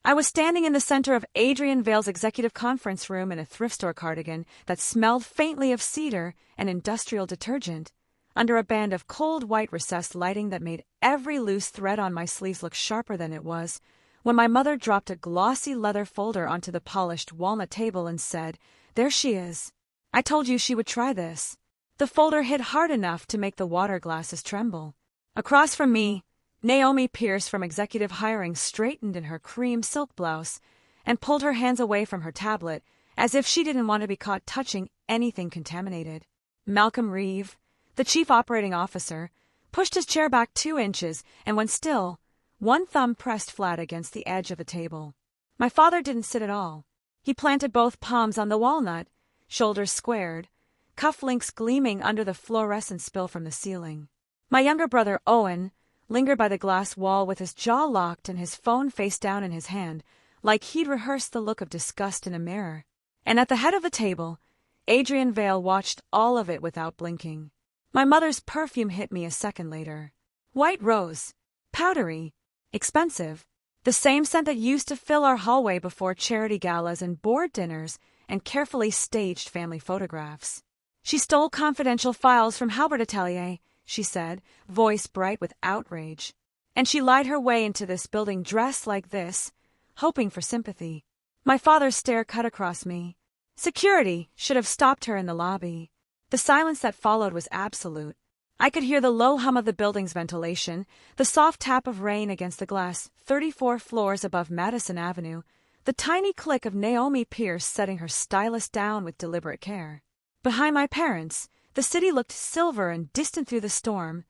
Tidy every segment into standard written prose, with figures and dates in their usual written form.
I was standing in the center of Adrian Vale's executive conference room in a thrift store cardigan that smelled faintly of cedar and industrial detergent, under a band of cold white recessed lighting that made every loose thread on my sleeves look sharper than it was, when my mother dropped a glossy leather folder onto the polished walnut table and said, "There she is. I told you she would try this." The folder hit hard enough to make the water glasses tremble. Across from me, Naomi Pierce from Executive Hiring straightened in her cream silk blouse and pulled her hands away from her tablet as if she didn't want to be caught touching anything contaminated. Malcolm Reeve, the chief operating officer, pushed his chair back 2 inches and went still, one thumb pressed flat against the edge of the table. My father didn't sit at all. He planted both palms on the walnut, shoulders squared, cufflinks gleaming under the fluorescent spill from the ceiling. My younger brother, Owen, lingered by the glass wall with his jaw locked and his phone face down in his hand, like he'd rehearsed the look of disgust in a mirror. And at the head of the table, Adrian Vale watched all of it without blinking. My mother's perfume hit me a second later. White rose. Powdery. Expensive. The same scent that used to fill our hallway before charity galas and board dinners and carefully staged family photographs. She stole confidential files from Halbert Atelier, she said, voice bright with outrage. And she lied her way into this building dressed like this, hoping for sympathy. My father's stare cut across me. Security should have stopped her in the lobby. The silence that followed was absolute. I could hear the low hum of the building's ventilation, the soft tap of rain against the glass 34 floors above Madison Avenue, the tiny click of Naomi Pierce setting her stylus down with deliberate care. Behind my parents, the city looked silver and distant through the storm,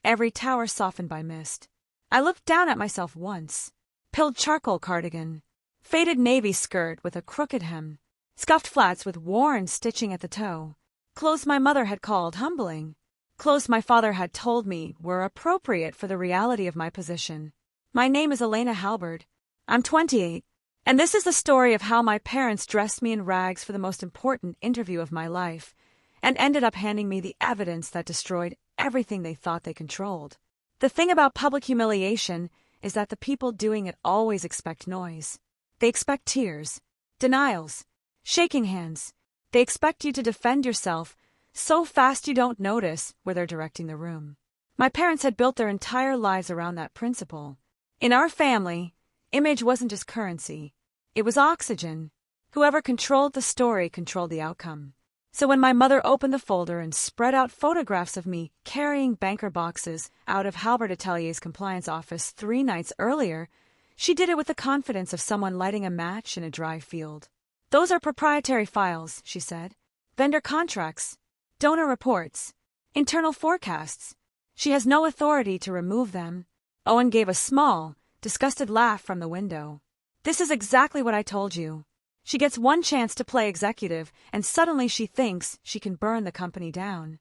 every tower softened by mist. I looked down at myself once. Pilled charcoal cardigan, faded navy skirt with a crooked hem, scuffed flats with worn stitching at the toe, clothes my mother had called humbling, clothes my father had told me were appropriate for the reality of my position. My name is Elena Halbert. I'm 28, and this is the story of how my parents dressed me in rags for the most important interview of my life, and ended up handing me the evidence that destroyed everything they thought they controlled. The thing about public humiliation is that the people doing it always expect noise. They expect tears, denials, shaking hands. They expect you to defend yourself so fast you don't notice where they're directing the room. My parents had built their entire lives around that principle. In our family, image wasn't just currency. It was oxygen. Whoever controlled the story controlled the outcome. So when my mother opened the folder and spread out photographs of me carrying banker boxes out of Halbert Atelier's compliance office 3 nights earlier, she did it with the confidence of someone lighting a match in a dry field. "Those are proprietary files," she said. "Vendor contracts, donor reports, internal forecasts. She has no authority to remove them." Owen gave a small, disgusted laugh from the window. "This is exactly what I told you. She gets one chance to play executive, and suddenly she thinks she can burn the company down."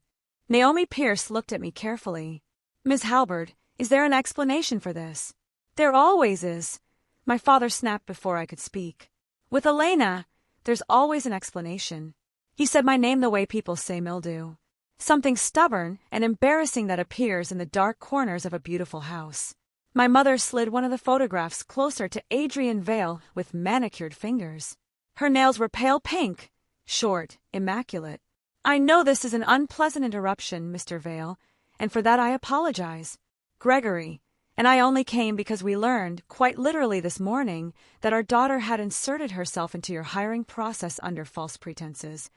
Naomi Pierce looked at me carefully. "Ms. Halbert, is there an explanation for this?" "There always is," my father snapped before I could speak. "With Elena, there's always an explanation." He said my name the way people say mildew. Something stubborn and embarrassing that appears in the dark corners of a beautiful house. My mother slid one of the photographs closer to Adrian Vale with manicured fingers. Her nails were pale pink, short, immaculate. "I know this is an unpleasant interruption, Mr. Vale, and for that I apologize. Gregory and I only came because we learned, quite literally this morning, that our daughter had inserted herself into your hiring process under false pretenses."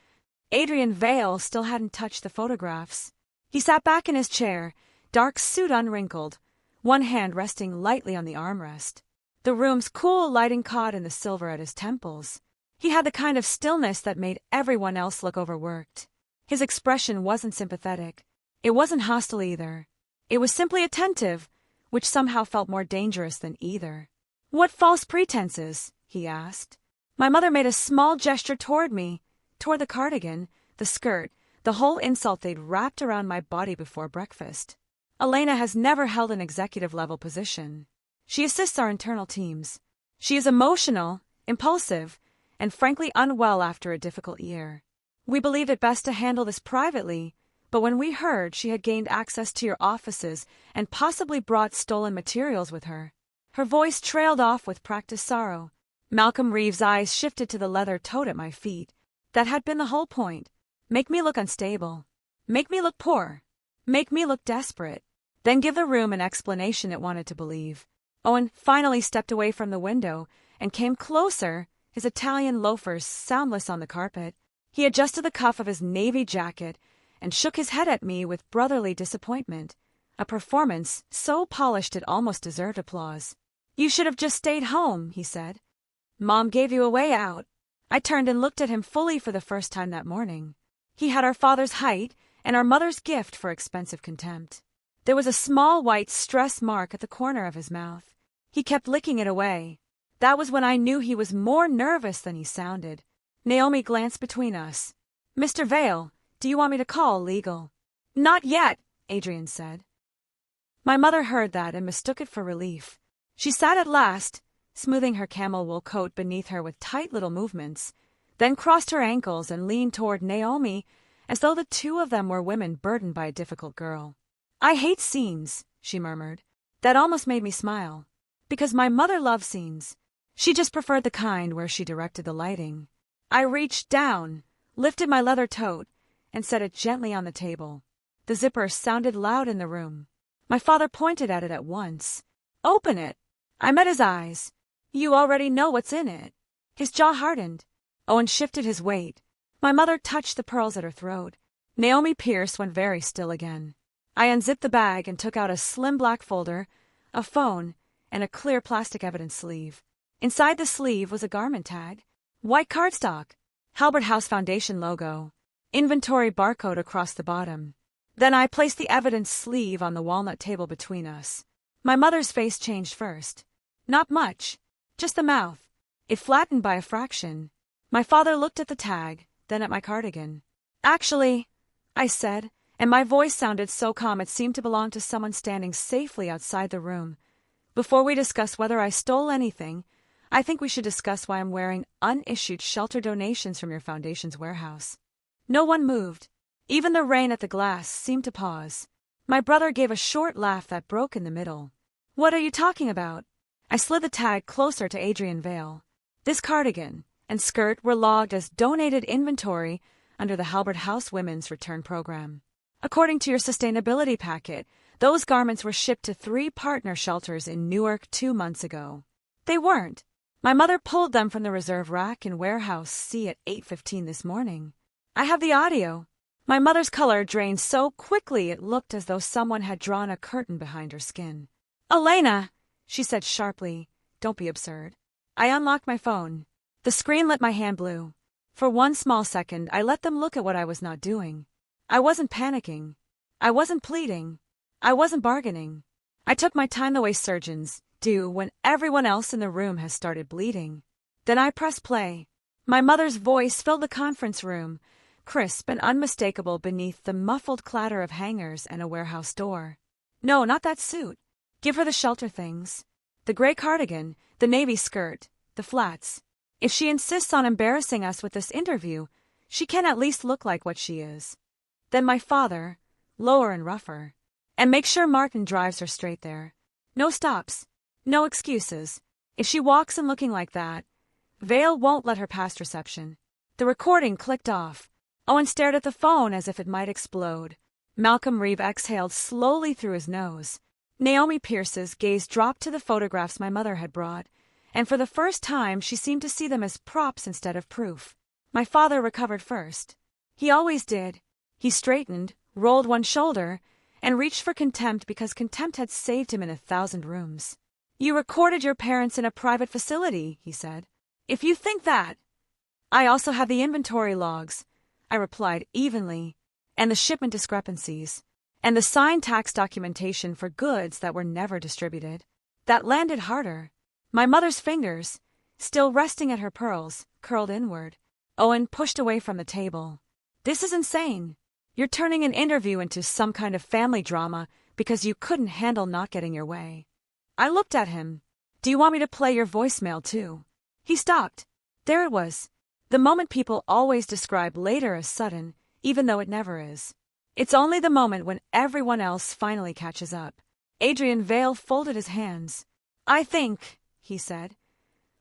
Adrian Vale still hadn't touched the photographs. He sat back in his chair, dark suit unwrinkled, one hand resting lightly on the armrest. The room's cool lighting caught in the silver at his temples. He had the kind of stillness that made everyone else look overworked. His expression wasn't sympathetic. It wasn't hostile either. It was simply attentive, which somehow felt more dangerous than either. "What false pretenses?" he asked. My mother made a small gesture toward me, toward the cardigan, the skirt, the whole insult they'd wrapped around my body before breakfast. "Elena has never held an executive-level position. She assists our internal teams. She is emotional, impulsive, and frankly unwell after a difficult year. We believed it best to handle this privately, but when we heard she had gained access to your offices and possibly brought stolen materials with her, Her voice trailed off with practiced sorrow. Malcolm Reeves' eyes shifted to the leather tote at my feet. That had been the whole point. Make me look unstable. Make me look poor. Make me look desperate. Then give the room an explanation it wanted to believe. Owen finally stepped away from the window and came closer, his Italian loafers soundless on the carpet. He adjusted the cuff of his navy jacket and shook his head at me with brotherly disappointment. A performance so polished it almost deserved applause. "You should have just stayed home," he said. "Mom gave you a way out." I turned and looked at him fully for the first time that morning. He had our father's height and our mother's gift for expensive contempt. There was a small white stress mark at the corner of his mouth. He kept licking it away. That was when I knew he was more nervous than he sounded. Naomi glanced between us. "Mr. Vale, do you want me to call legal?" "Not yet," Adrian said. My mother heard that and mistook it for relief. She sat at last, smoothing her camel wool coat beneath her with tight little movements, then crossed her ankles and leaned toward Naomi as though the two of them were women burdened by a difficult girl. "I hate scenes," she murmured. That almost made me smile. Because my mother loved scenes. She just preferred the kind where she directed the lighting. I reached down, lifted my leather tote, and set it gently on the table. The zipper sounded loud in the room. My father pointed at it at once. "Open it." I met his eyes. "You already know what's in it." His jaw hardened. Owen shifted his weight. My mother touched the pearls at her throat. Naomi Pierce went very still again. I unzipped the bag and took out a slim black folder, a phone, and a clear plastic evidence sleeve. Inside the sleeve was a garment tag. White cardstock. Halbert House Foundation logo. Inventory barcode across the bottom. Then I placed the evidence sleeve on the walnut table between us. My mother's face changed first. Not much. Just the mouth. It flattened by a fraction. My father looked at the tag, then at my cardigan. "Actually," I said, and my voice sounded so calm it seemed to belong to someone standing safely outside the room. "Before we discuss whether I stole anything, I think we should discuss why I'm wearing unissued shelter donations from your foundation's warehouse." No one moved. Even the rain at the glass seemed to pause. My brother gave a short laugh that broke in the middle. "What are you talking about?" I slid the tag closer to Adrian Vale. This cardigan and skirt were logged as donated inventory under the Halbert House Women's Return Program. According to your sustainability packet, those garments were shipped to 3 partner shelters in Newark 2 months ago. They weren't. My mother pulled them from the reserve rack in Warehouse C at 8:15 this morning. I have the audio. My mother's color drained so quickly it looked as though someone had drawn a curtain behind her skin. "Elena," she said sharply, "don't be absurd." I unlocked my phone. The screen lit my hand blue. For one small second, I let them look at what I was not doing. I wasn't panicking. I wasn't pleading. I wasn't bargaining. I took my time the way surgeons do when everyone else in the room has started bleeding. Then I pressed play. My mother's voice filled the conference room, crisp and unmistakable beneath the muffled clatter of hangers and a warehouse door. "No, not that suit. Give her the shelter things. The gray cardigan, the navy skirt, the flats. If she insists on embarrassing us with this interview, she can at least look like what she is." Then my father, lower and rougher. "And make sure Martin drives her straight there. No stops. No excuses. If she walks in looking like that, Vale won't let her past reception." The recording clicked off. Owen stared at the phone as if it might explode. Malcolm Reeve exhaled slowly through his nose. Naomi Pierce's gaze dropped to the photographs my mother had brought, and for the first time she seemed to see them as props instead of proof. My father recovered first. He always did. He straightened, rolled one shoulder, and reached for contempt because contempt had saved him in 1,000 rooms. "You recorded your parents in a private facility," he said. "If you think that—" "I also have the inventory logs," I replied evenly, "and the shipment discrepancies, and the signed tax documentation for goods that were never distributed." That landed harder. My mother's fingers, still resting at her pearls, curled inward. Owen pushed away from the table. "This is insane. You're turning an interview into some kind of family drama because you couldn't handle not getting your way." I looked at him. "Do you want me to play your voicemail too?" He stopped. There it was. The moment people always describe later as sudden, even though it never is. It's only the moment when everyone else finally catches up. Adrian Vale folded his hands. "I think," he said,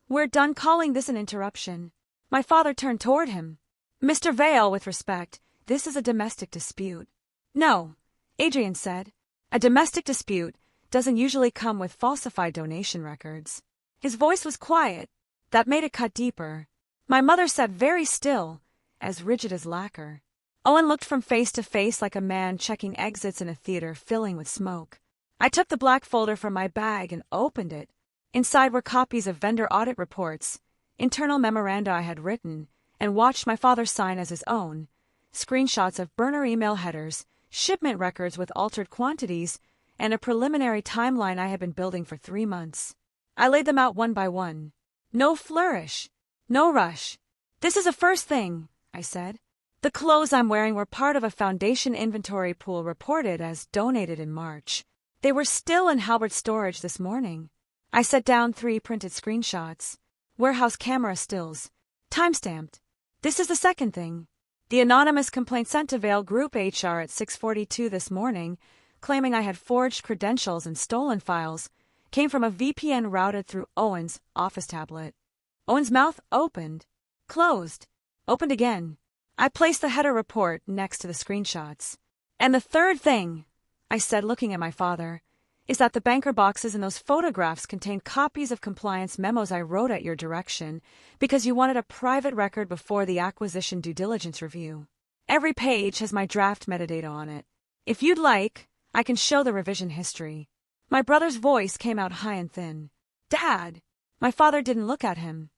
"we're done calling this an interruption." My father turned toward him. "Mr. Vale, with respect, this is a domestic dispute." "No," Adrian said. "A domestic dispute doesn't usually come with falsified donation records." His voice was quiet. That made it cut deeper. My mother sat very still, as rigid as lacquer. Owen looked from face to face like a man checking exits in a theater filling with smoke. I took the black folder from my bag and opened it. Inside were copies of vendor audit reports, internal memoranda I had written, and watched my father sign as his own, screenshots of burner email headers, shipment records with altered quantities, and a preliminary timeline I had been building for 3 months. I laid them out one by one. No flourish. No rush. "This is the first thing," I said. "The clothes I'm wearing were part of a foundation inventory pool reported as donated in March. They were still in Halbert's storage this morning." I set down 3 printed screenshots. Warehouse camera stills. Timestamped. "This is the second thing. The anonymous complaint sent to Vale Group HR at 6:42 this morning, claiming I had forged credentials and stolen files, came from a VPN routed through Owen's office tablet." Owen's mouth opened, closed, opened again. I placed the header report next to the screenshots. "And the third thing," I said, looking at my father, "is that the banker boxes in those photographs contain copies of compliance memos I wrote at your direction because you wanted a private record before the acquisition due diligence review. Every page has my draft metadata on it. If you'd like, I can show the revision history." My brother's voice came out high and thin. "Dad!" My father didn't look at him.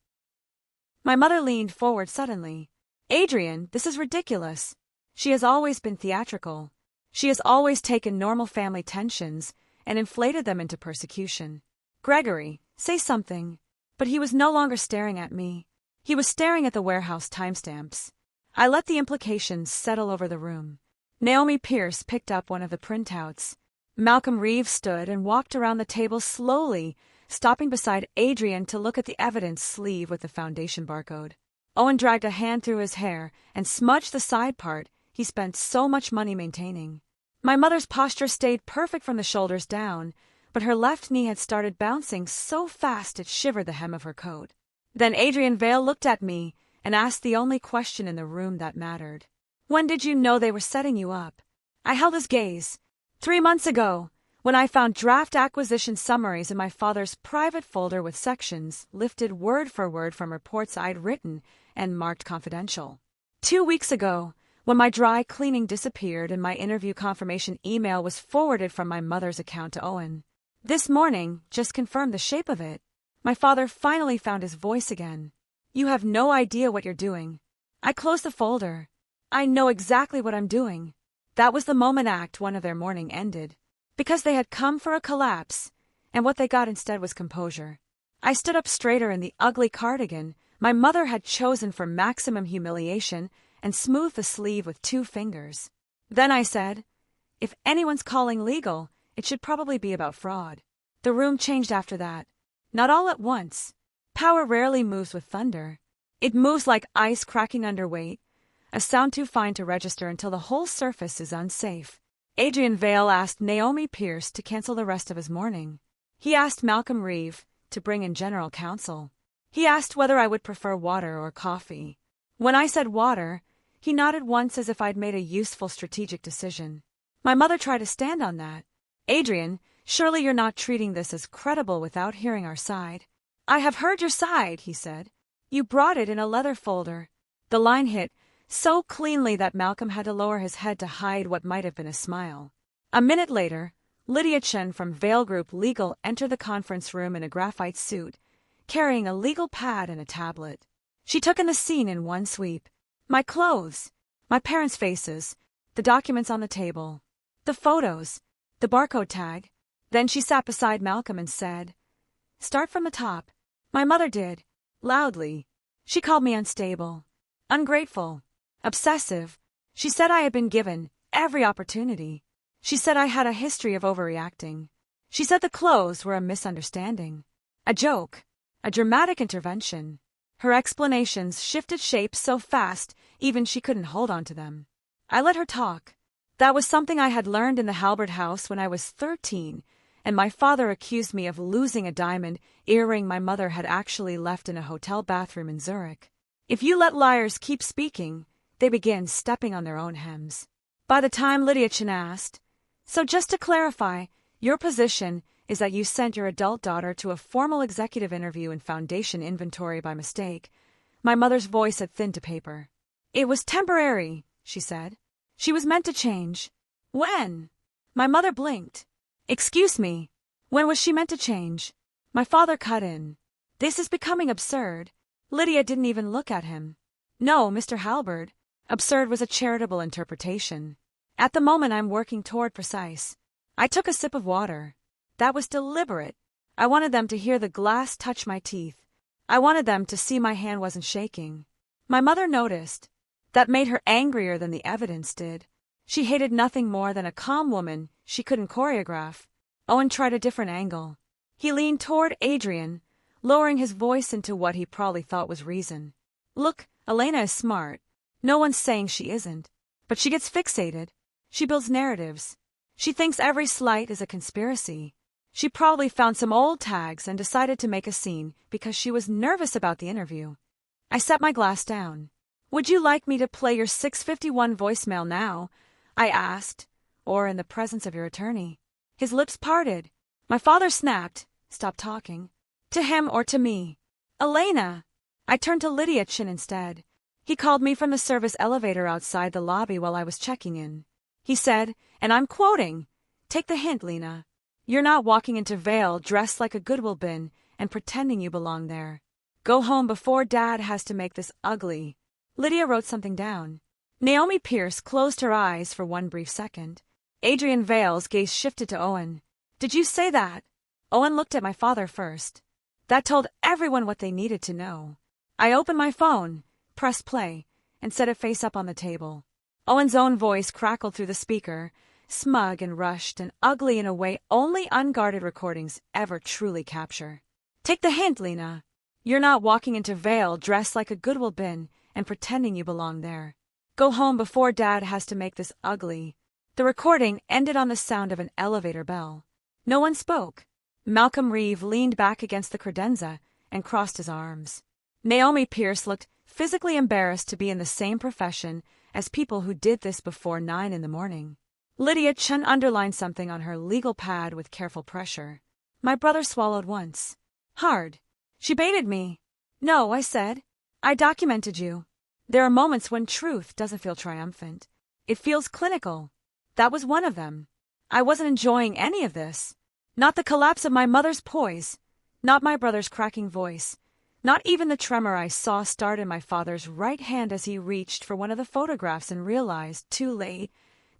My mother leaned forward suddenly. "Adrian, this is ridiculous. She has always been theatrical. She has always taken normal family tensions and inflated them into persecution. Gregory, say something." But he was no longer staring at me. He was staring at the warehouse timestamps. I let the implications settle over the room. Naomi Pierce picked up one of the printouts. Malcolm Reeves stood and walked around the table slowly, stopping beside Adrian to look at the evidence sleeve with the foundation barcode. Owen dragged a hand through his hair and smudged the side part he spent so much money maintaining. My mother's posture stayed perfect from the shoulders down, but her left knee had started bouncing so fast it shivered the hem of her coat. Then Adrian Vale looked at me and asked the only question in the room that mattered. "When did you know they were setting you up?" I held his gaze. 3 months ago, when I found draft acquisition summaries in my father's private folder with sections lifted word for word from reports I'd written and marked confidential. 2 weeks ago, when my dry cleaning disappeared and my interview confirmation email was forwarded from my mother's account to Owen. This morning just confirmed the shape of it. My father finally found his voice again. "You have no idea what you're doing." I closed the folder. "I know exactly what I'm doing." That was the moment Act 1 of their morning ended. Because they had come for a collapse, and what they got instead was composure. I stood up straighter in the ugly cardigan my mother had chosen for maximum humiliation and smoothed the sleeve with 2 fingers. Then I said, "If anyone's calling legal, it should probably be about fraud." The room changed after that. Not all at once. Power rarely moves with thunder. It moves like ice cracking under weight, a sound too fine to register until the whole surface is unsafe. Adrian Vale asked Naomi Pierce to cancel the rest of his morning. He asked Malcolm Reeve to bring in general counsel. He asked whether I would prefer water or coffee. When I said water, he nodded once as if I'd made a useful strategic decision. My mother tried to stand on that. "Adrian, surely you're not treating this as credible without hearing our side." "I have heard your side," he said. "You brought it in a leather folder." The line hit so cleanly that Malcolm had to lower his head to hide what might have been a smile. A minute later, Lydia Chen from Vale Group Legal entered the conference room in a graphite suit, carrying a legal pad and a tablet. She took in the scene in one sweep. My clothes, my parents' faces, the documents on the table, the photos, the barcode tag. Then she sat beside Malcolm and said, "Start from the top." My mother did, loudly. She called me unstable, ungrateful, obsessive. She said I had been given every opportunity. She said I had a history of overreacting. She said the clothes were a misunderstanding, a joke, a dramatic intervention. Her explanations shifted shape so fast even she couldn't hold on to them. I let her talk. That was something I had learned in the Halbert house when I was 13 and my father accused me of losing a diamond earring my mother had actually left in a hotel bathroom in Zurich. If you let liars keep speaking, they begin stepping on their own hems. By the time Lydia Chen asked, "So just to clarify, your position is that you sent your adult daughter to a formal executive interview in Foundation inventory by mistake," my mother's voice had thinned to paper. "It was temporary," she said. "She was meant to change." "When?" My mother blinked. "Excuse me, when was she meant to change?" My father cut in. "This is becoming absurd." Lydia didn't even look at him. "No, Mr. Halberd. Absurd was a charitable interpretation. At the moment I'm working toward precise." I took a sip of water. That was deliberate. I wanted them to hear the glass touch my teeth. I wanted them to see my hand wasn't shaking. My mother noticed. That made her angrier than the evidence did. She hated nothing more than a calm woman she couldn't choreograph. Owen tried a different angle. He leaned toward Adrian, lowering his voice into what he probably thought was reason. "Look, Elena is smart. No one's saying she isn't. But she gets fixated. She builds narratives. She thinks every slight is a conspiracy. She probably found some old tags and decided to make a scene because she was nervous about the interview." I set my glass down. "Would you like me to play your 651 voicemail now?" I asked, "or in the presence of your attorney?" His lips parted. My father snapped, "Stop talking." "To him or to me?" "Elena!" I turned to Lydia Chen instead. "He called me from the service elevator outside the lobby while I was checking in. He said, and I'm quoting, 'Take the hint, Lena. You're not walking into Vale dressed like a Goodwill bin and pretending you belong there. Go home before Dad has to make this ugly.'" Lydia wrote something down. Naomi Pierce closed her eyes for one brief second. Adrian Vale's gaze shifted to Owen. "Did you say that?" Owen looked at my father first. That told everyone what they needed to know. I opened my phone, pressed play, and set it face up on the table. Owen's own voice crackled through the speaker, smug and rushed and ugly in a way only unguarded recordings ever truly capture. "Take the hint, Lena. You're not walking into Vale dressed like a Goodwill bin and pretending you belong there. Go home before Dad has to make this ugly." The recording ended on the sound of an elevator bell. No one spoke. Malcolm Reeve leaned back against the credenza and crossed his arms. Naomi Pierce looked physically embarrassed to be in the same profession as people who did this before 9 in the morning. Lydia Chen underlined something on her legal pad with careful pressure. My brother swallowed once. Hard. "She baited me." "No," I said. "I documented you." There are moments when truth doesn't feel triumphant. It feels clinical. That was one of them. I wasn't enjoying any of this. Not the collapse of my mother's poise. Not my brother's cracking voice. Not even the tremor I saw start in my father's right hand as he reached for one of the photographs and realized, too late,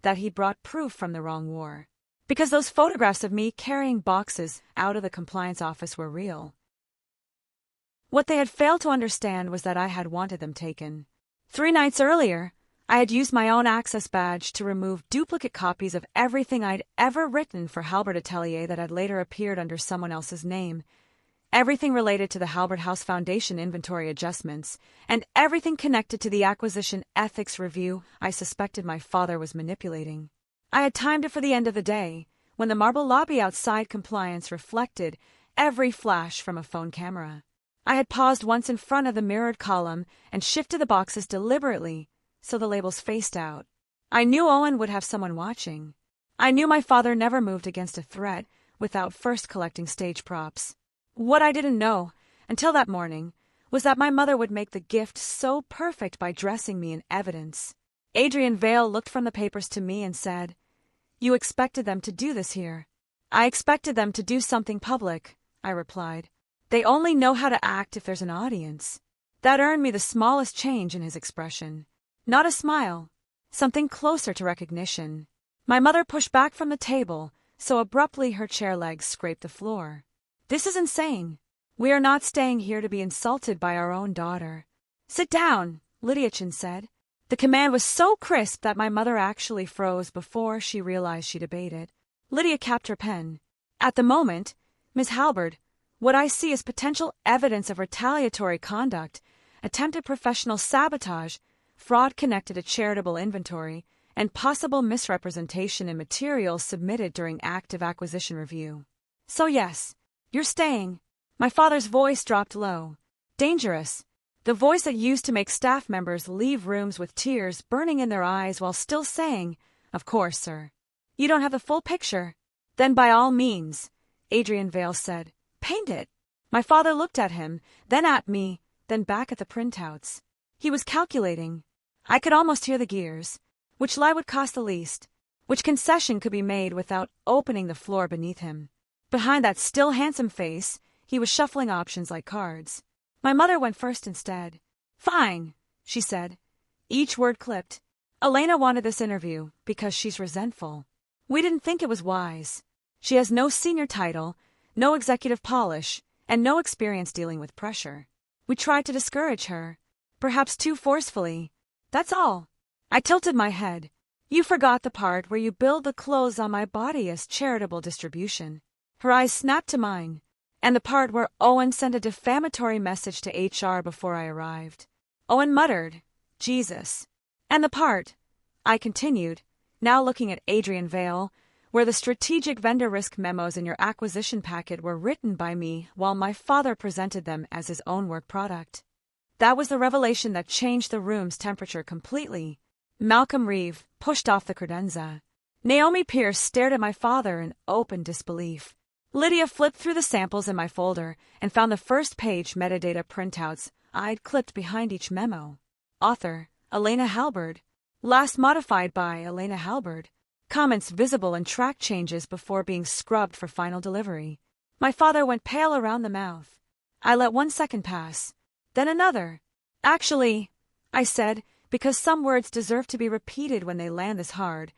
that he brought proof from the wrong war. Because those photographs of me carrying boxes out of the compliance office were real. What they had failed to understand was that I had wanted them taken. 3 nights earlier, I had used my own access badge to remove duplicate copies of everything I'd ever written for Halberd Atelier that had later appeared under someone else's name. Everything related to the Halberd House Foundation inventory adjustments, and everything connected to the acquisition ethics review I suspected my father was manipulating. I had timed it for the end of the day, when the marble lobby outside compliance reflected every flash from a phone camera. I had paused once in front of the mirrored column and shifted the boxes deliberately, so the labels faced out. I knew Owen would have someone watching. I knew my father never moved against a threat without first collecting stage props. What I didn't know, until that morning, was that my mother would make the gift so perfect by dressing me in evidence. Adrian Vale looked from the papers to me and said, "You expected them to do this here." "I expected them to do something public," I replied. "They only know how to act if there's an audience." That earned me the smallest change in his expression. Not a smile. Something closer to recognition. My mother pushed back from the table, so abruptly her chair legs scraped the floor. "This is insane. We are not staying here to be insulted by our own daughter." "Sit down," Lydia Chen said. The command was so crisp that my mother actually froze before she realized she'd obeyed it. Lydia capped her pen. "At the moment, Miss Halberd, what I see is potential evidence of retaliatory conduct, attempted professional sabotage, fraud connected to charitable inventory, and possible misrepresentation in materials submitted during active acquisition review." So yes, you're staying. My father's voice dropped low. Dangerous. The voice that used to make staff members leave rooms with tears burning in their eyes while still saying, "Of course, sir." You don't have the full picture? Then by all means, Adrian Vale said, paint it. My father looked at him, then at me, then back at the printouts. He was calculating. I could almost hear the gears. Which lie would cost the least? Which concession could be made without opening the floor beneath him? Behind that still handsome face, he was shuffling options like cards. My mother went first instead. Fine, she said. Each word clipped. Elena wanted this interview because she's resentful. We didn't think it was wise. She has no senior title, no executive polish, and no experience dealing with pressure. We tried to discourage her, perhaps too forcefully. That's all. I tilted my head. You forgot the part where you billed the clothes on my body as charitable distribution. Her eyes snapped to mine. And the part where Owen sent a defamatory message to HR before I arrived. Owen muttered, Jesus. And the part, I continued, now looking at Adrian Vale, where the strategic vendor risk memos in your acquisition packet were written by me while my father presented them as his own work product. That was the revelation that changed the room's temperature completely. Malcolm Reeve pushed off the credenza. Naomi Pierce stared at my father in open disbelief. Lydia flipped through the samples in my folder and found the first page metadata printouts I'd clipped behind each memo. Author, Elena Halberd. Last modified by Elena Halberd. Comments visible in track changes before being scrubbed for final delivery. My father went pale around the mouth. I let 1 second pass. Then another. Actually, I said, because some words deserve to be repeated when they land this hard.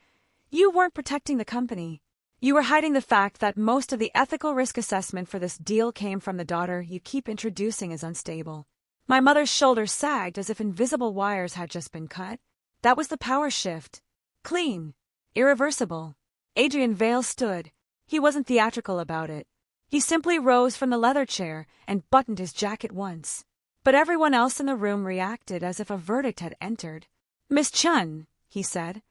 You weren't protecting the company. You were hiding the fact that most of the ethical risk assessment for this deal came from the daughter you keep introducing as unstable. My mother's shoulders sagged as if invisible wires had just been cut. That was the power shift. Clean. Irreversible. Adrian Vale stood. He wasn't theatrical about it. He simply rose from the leather chair and buttoned his jacket once. But everyone else in the room reacted as if a verdict had entered. Miss Chun, he said.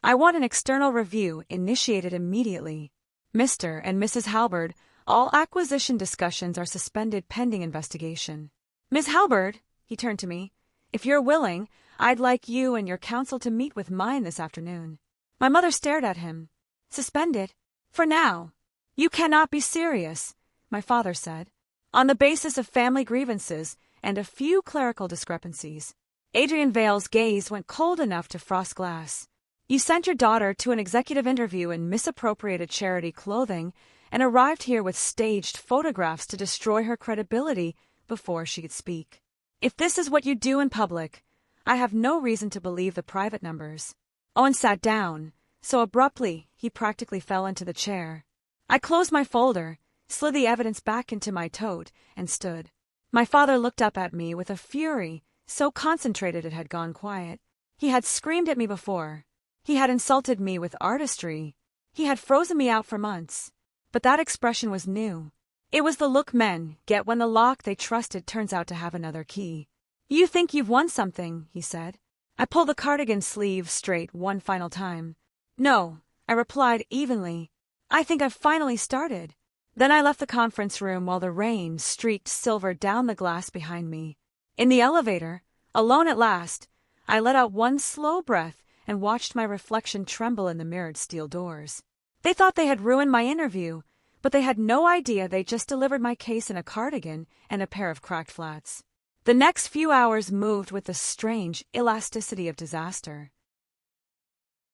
I want an external review initiated immediately. Mr. and Mrs. Halberd, all acquisition discussions are suspended pending investigation. Miss Halberd, he turned to me, if you're willing, I'd like you and your counsel to meet with mine this afternoon. My mother stared at him. Suspended? For now. You cannot be serious, my father said. On the basis of family grievances and a few clerical discrepancies. Adrian Vale's gaze went cold enough to frost glass. You sent your daughter to an executive interview in misappropriated charity clothing and arrived here with staged photographs to destroy her credibility before she could speak. If this is what you do in public, I have no reason to believe the private numbers. Owen sat down, so abruptly he practically fell into the chair. I closed my folder, slid the evidence back into my tote, and stood. My father looked up at me with a fury so concentrated it had gone quiet. He had screamed at me before. He had insulted me with artistry. He had frozen me out for months. But that expression was new. It was the look men get when the lock they trusted turns out to have another key. You think you've won something, he said. I pulled the cardigan sleeve straight one final time. No, I replied evenly. I think I've finally started. Then I left the conference room while the rain streaked silver down the glass behind me. In the elevator, alone at last, I let out one slow breath and watched my reflection tremble in the mirrored steel doors. They thought they had ruined my interview, but they had no idea they just delivered my case in a cardigan and a pair of cracked flats. The next few hours moved with the strange elasticity of disaster.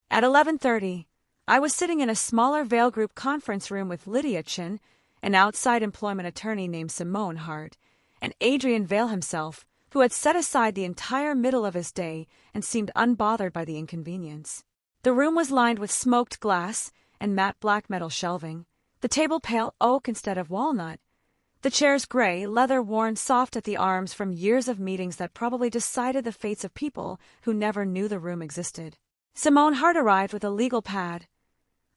At 11:30, I was sitting in a smaller Vale Group conference room with Lydia Chin, an outside employment attorney named Simone Hart, and Adrian Vale himself, who had set aside the entire middle of his day and seemed unbothered by the inconvenience. The room was lined with smoked glass and matte black metal shelving, the table pale oak instead of walnut, the chairs gray, leather worn soft at the arms from years of meetings that probably decided the fates of people who never knew the room existed. Simone Hart arrived with a legal pad,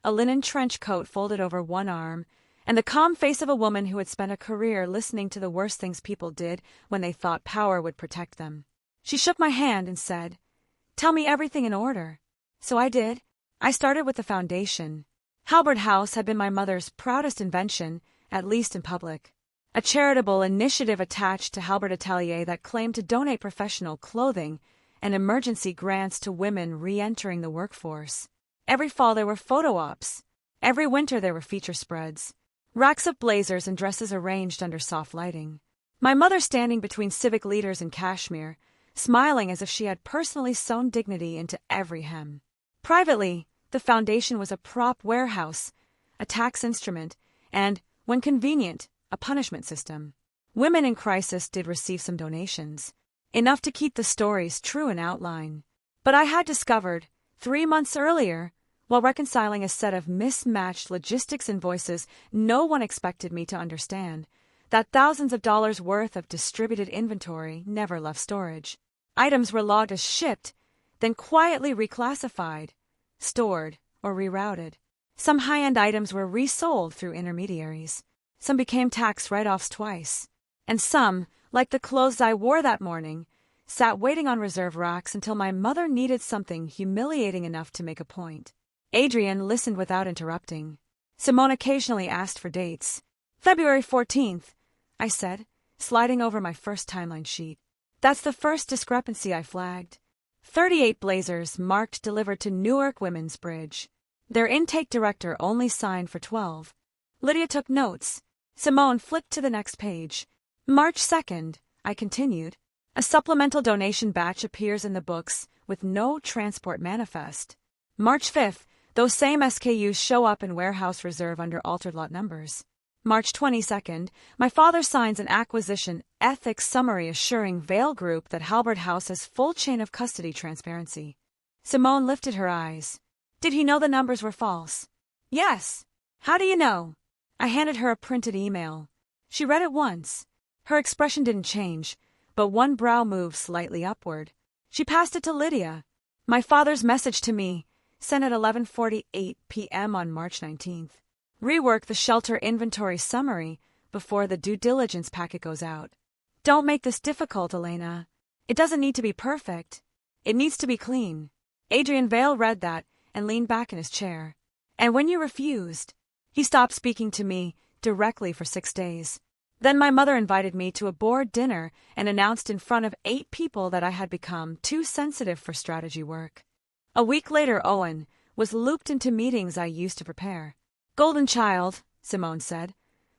a linen trench coat folded over one arm, and the calm face of a woman who had spent a career listening to the worst things people did when they thought power would protect them. She shook my hand and said, "Tell me everything in order." So I did. I started with the foundation. Halbert House had been my mother's proudest invention, at least in public. A charitable initiative attached to Halbert Atelier that claimed to donate professional clothing and emergency grants to women re-entering the workforce. Every fall there were photo ops. Every winter there were feature spreads. Racks of blazers and dresses arranged under soft lighting. My mother standing between civic leaders in cashmere, smiling as if she had personally sewn dignity into every hem. Privately, the foundation was a prop warehouse, a tax instrument, and, when convenient, a punishment system. Women in crisis did receive some donations, enough to keep the stories true in outline. But I had discovered, 3 months earlier, while reconciling a set of mismatched logistics invoices no one expected me to understand, that thousands of dollars worth of distributed inventory never left storage. Items were logged as shipped, then quietly reclassified, stored, or rerouted. Some high-end items were resold through intermediaries. Some became tax write-offs twice. And some, like the clothes I wore that morning, sat waiting on reserve racks until my mother needed something humiliating enough to make a point. Adrian listened without interrupting. Simone occasionally asked for dates. February 14th, I said, sliding over my first timeline sheet. That's the first discrepancy I flagged. 38 blazers marked delivered to Newark Women's Bridge. Their intake director only signed for 12. Lydia took notes. Simone flipped to the next page. March 2nd, I continued. A supplemental donation batch appears in the books with no transport manifest. March 5th, those same SKUs show up in warehouse reserve under altered lot numbers. March 22nd, my father signs an acquisition ethics summary assuring Vale Group that Halbert House has full chain of custody transparency. Simone lifted her eyes. Did he know the numbers were false? Yes. How do you know? I handed her a printed email. She read it once. Her expression didn't change, but one brow moved slightly upward. She passed it to Lydia. My father's message to me, sent at 11:48 p.m. on March 19th. Rework the shelter inventory summary before the due diligence packet goes out. Don't make this difficult, Elena. It doesn't need to be perfect. It needs to be clean. Adrian Vale read that and leaned back in his chair. And when you refused, he stopped speaking to me directly for 6 days. Then my mother invited me to a board dinner and announced in front of 8 people that I had become too sensitive for strategy work. A week later, Owen was looped into meetings I used to prepare. Golden child, Simone said,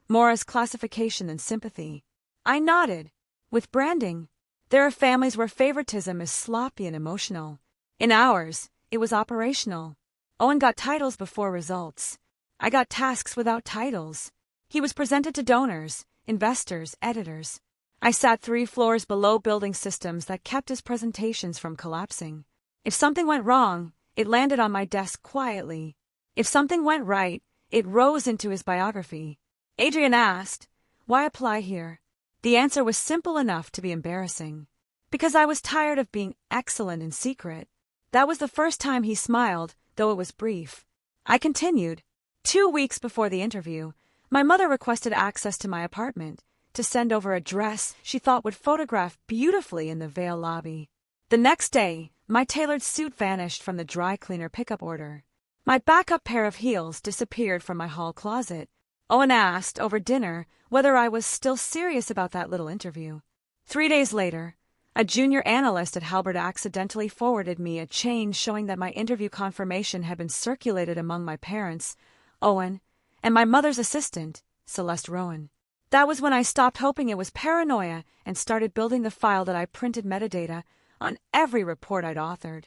more as classification than sympathy. I nodded. With branding, there are families where favoritism is sloppy and emotional. In ours, it was operational. Owen got titles before results. I got tasks without titles. He was presented to donors, investors, editors. I sat 3 floors below building systems that kept his presentations from collapsing. If something went wrong, it landed on my desk quietly. If something went right, it rose into his biography. Adrian asked, why apply here? The answer was simple enough to be embarrassing. Because I was tired of being excellent in secret. That was the first time he smiled, though it was brief. I continued. 2 weeks before the interview, my mother requested access to my apartment to send over a dress she thought would photograph beautifully in the Vale lobby. The next day, my tailored suit vanished from the dry cleaner pickup order. My backup pair of heels disappeared from my hall closet. Owen asked, over dinner, whether I was still serious about that little interview. 3 days later, a junior analyst at Halbert accidentally forwarded me a chain showing that my interview confirmation had been circulated among my parents, Owen, and my mother's assistant, Celeste Rowan. That was when I stopped hoping it was paranoia and started building the file that I printed metadata on every report I'd authored.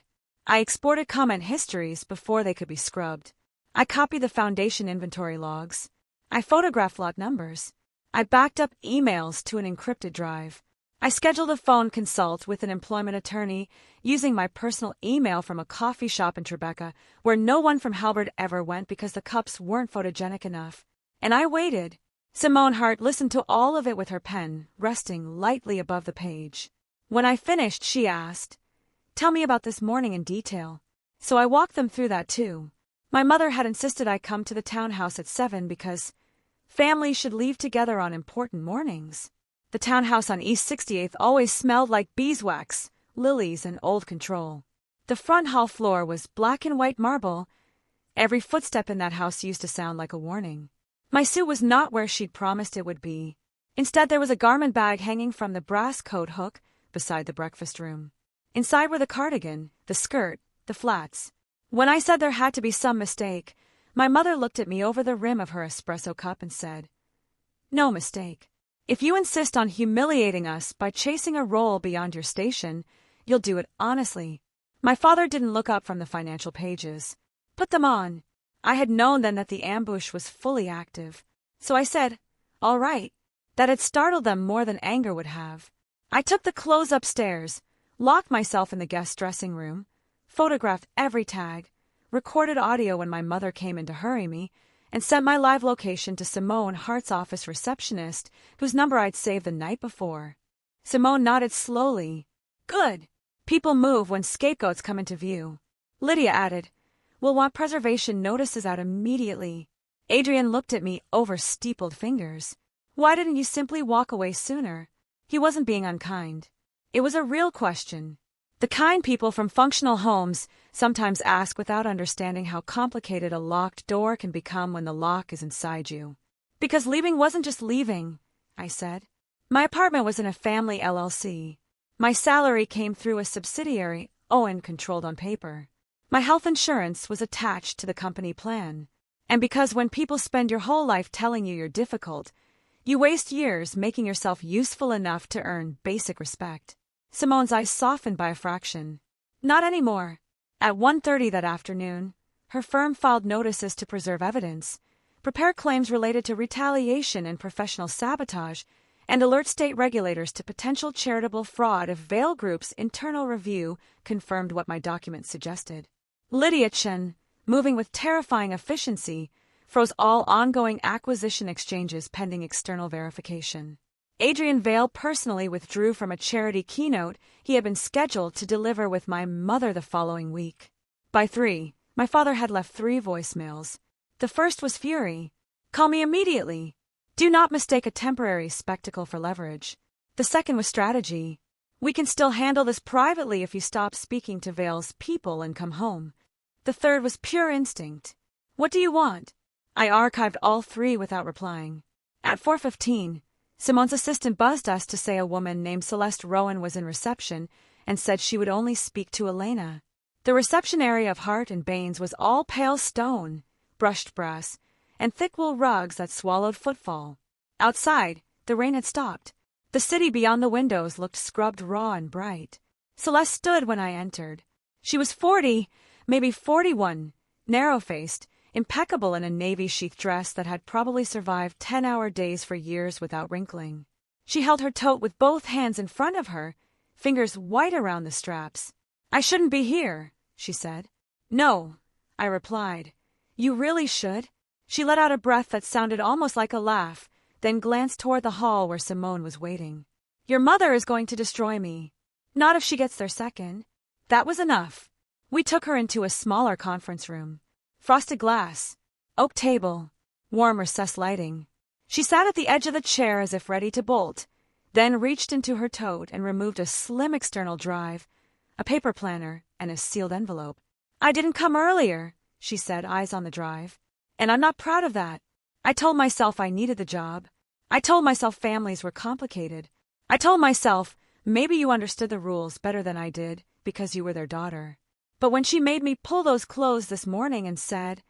I exported comment histories before they could be scrubbed. I copied the foundation inventory logs. I photographed lot numbers. I backed up emails to an encrypted drive. I scheduled a phone consult with an employment attorney using my personal email from a coffee shop in Tribeca where no one from Halbert ever went because the cups weren't photogenic enough. And I waited. Simone Hart listened to all of it with her pen resting lightly above the page. When I finished, she asked, "Tell me about this morning in detail." So I walked them through that too. My mother had insisted I come to the townhouse at 7 because families should leave together on important mornings. The townhouse on East 68th always smelled like beeswax, lilies, and old control. The front hall floor was black and white marble, Every footstep in that house used to sound like a warning. My suit was not where she'd promised it would be. Instead, there was a garment bag hanging from the brass coat hook beside the breakfast room. Inside were the cardigan, the skirt, the flats. When I said there had to be some mistake, my mother looked at me over the rim of her espresso cup and said, "No mistake. If you insist on humiliating us by chasing a role beyond your station, you'll do it honestly." My father didn't look up from the financial pages. "Put them on." I had known then that the ambush was fully active. So I said, "All right." That had startled them more than anger would have. I took the clothes upstairs, locked myself in the guest dressing room, photographed every tag, recorded audio when my mother came in to hurry me, and sent my live location to Simone, Hart's office receptionist, whose number I'd saved the night before. Simone nodded slowly. "Good. People move when scapegoats come into view." Lydia added, "We'll want preservation notices out immediately." Adrian looked at me over steepled fingers. "Why didn't you simply walk away sooner?" He wasn't being unkind. It was a real question. The kind people from functional homes sometimes ask without understanding how complicated a locked door can become when the lock is inside you. "Because leaving wasn't just leaving," I said. "My apartment was in a family LLC. My salary came through a subsidiary Owen controlled on paper. My health insurance was attached to the company plan. And because when people spend your whole life telling you you're difficult, you waste years making yourself useful enough to earn basic respect." Simone's eyes softened by a fraction. "Not anymore." At 1:30 that afternoon, her firm filed notices to preserve evidence, prepare claims related to retaliation and professional sabotage, and alert state regulators to potential charitable fraud if Vale Group's internal review confirmed what my documents suggested. Lydia Chen, moving with terrifying efficiency, froze all ongoing acquisition exchanges pending external verification. Adrian Vale personally withdrew from a charity keynote he had been scheduled to deliver with my mother the following week. By 3, my father had left 3 voicemails. The first was fury. "Call me immediately. Do not mistake a temporary spectacle for leverage." The second was strategy. "We can still handle this privately if you stop speaking to Vale's people and come home." The third was pure instinct. "What do you want?" I archived all 3 without replying. At 4:15, Simone's assistant buzzed us to say a woman named Celeste Rowan was in reception and said she would only speak to Elena. The reception area of Hart and Baines was all pale stone, brushed brass, and thick wool rugs that swallowed footfall. Outside, the rain had stopped. The city beyond the windows looked scrubbed raw and bright. Celeste stood when I entered. She was 40, maybe 41, narrow-faced, impeccable in a navy sheath dress that had probably survived 10-hour days for years without wrinkling. She held her tote with both hands in front of her, fingers white around the straps. "I shouldn't be here," she said. "No," I replied. "You really should." She let out a breath that sounded almost like a laugh, then glanced toward the hall where Simone was waiting. "Your mother is going to destroy me." "Not if she gets there second." That was enough. We took her into a smaller conference room. Frosted glass, oak table, warm recessed lighting. She sat at the edge of the chair as if ready to bolt, then reached into her tote and removed a slim external drive, a paper planner, and a sealed envelope. "I didn't come earlier," she said, eyes on the drive. "And I'm not proud of that. I told myself I needed the job. I told myself families were complicated. I told myself maybe you understood the rules better than I did because you were their daughter. But when she made me pull those clothes this morning and said,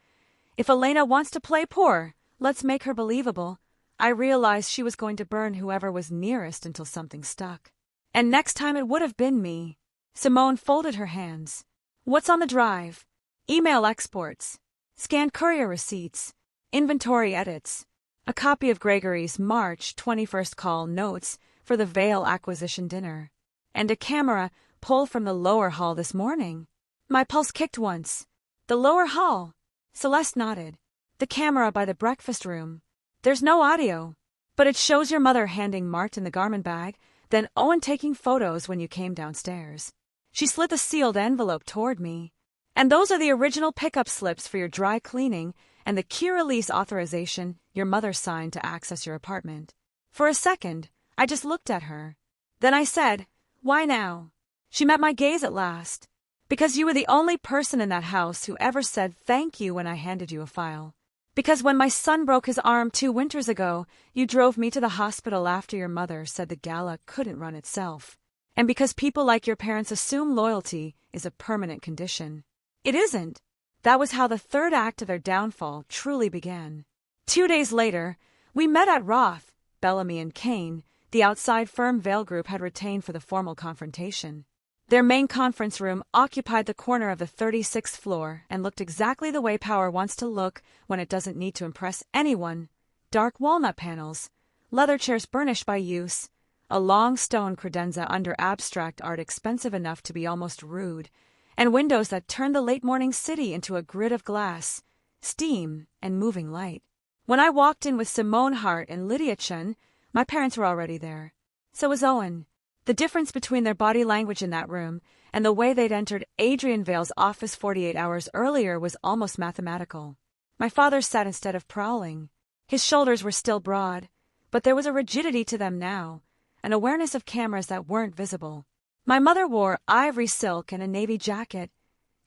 'If Elena wants to play poor, let's make her believable,' I realized she was going to burn whoever was nearest until something stuck. And next time it would have been me." Simone folded her hands. "What's on the drive?" "Email exports, scanned courier receipts, inventory edits, a copy of Gregory's March 21st call notes for the Vale acquisition dinner, and a camera pulled from the lower hall this morning." My pulse kicked once. "The lower hall?" Celeste nodded. "The camera by the breakfast room. There's no audio, but it shows your mother handing Martin the garment bag, then Owen taking photos when you came downstairs." She slid the sealed envelope toward me. "And those are the original pickup slips for your dry cleaning and the key release authorization your mother signed to access your apartment." For a second, I just looked at her. Then I said, "Why now?" She met my gaze at last. Because you were the only person in that house who ever said thank you when I handed you a file. Because when my son broke his arm 2 winters ago, you drove me to the hospital after your mother said the gala couldn't run itself. And because people like your parents assume loyalty is a permanent condition. It isn't. That was how the third act of their downfall truly began. 2 days later, we met at Roth, Bellamy and Kane, the outside firm Vail Group had retained for the formal confrontation. Their main conference room occupied the corner of the 36th floor and looked exactly the way power wants to look when it doesn't need to impress anyone. Dark walnut panels, leather chairs burnished by use, a long stone credenza under abstract art expensive enough to be almost rude, and windows that turned the late-morning city into a grid of glass, steam, and moving light. When I walked in with Simone Hart and Lydia Chun, my parents were already there. So was Owen. The difference between their body language in that room and the way they'd entered Adrian Vale's office 48 hours earlier was almost mathematical. My father sat instead of prowling. His shoulders were still broad, but there was a rigidity to them now, an awareness of cameras that weren't visible. My mother wore ivory silk and a navy jacket,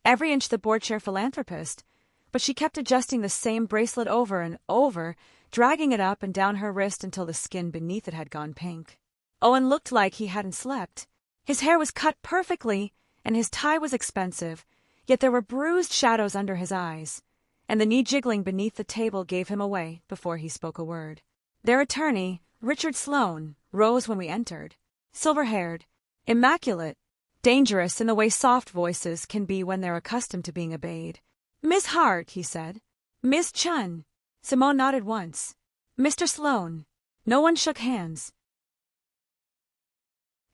every inch the board chair philanthropist, but she kept adjusting the same bracelet over and over, dragging it up and down her wrist until the skin beneath it had gone pink. Owen looked like he hadn't slept. His hair was cut perfectly, and his tie was expensive, yet there were bruised shadows under his eyes, and the knee jiggling beneath the table gave him away before he spoke a word. Their attorney, Richard Sloane, rose when we entered. Silver-haired, immaculate, dangerous in the way soft voices can be when they're accustomed to being obeyed. "Miss Hart," he said. "Miss Chun." Simone nodded once. "Mr. Sloane." No one shook hands.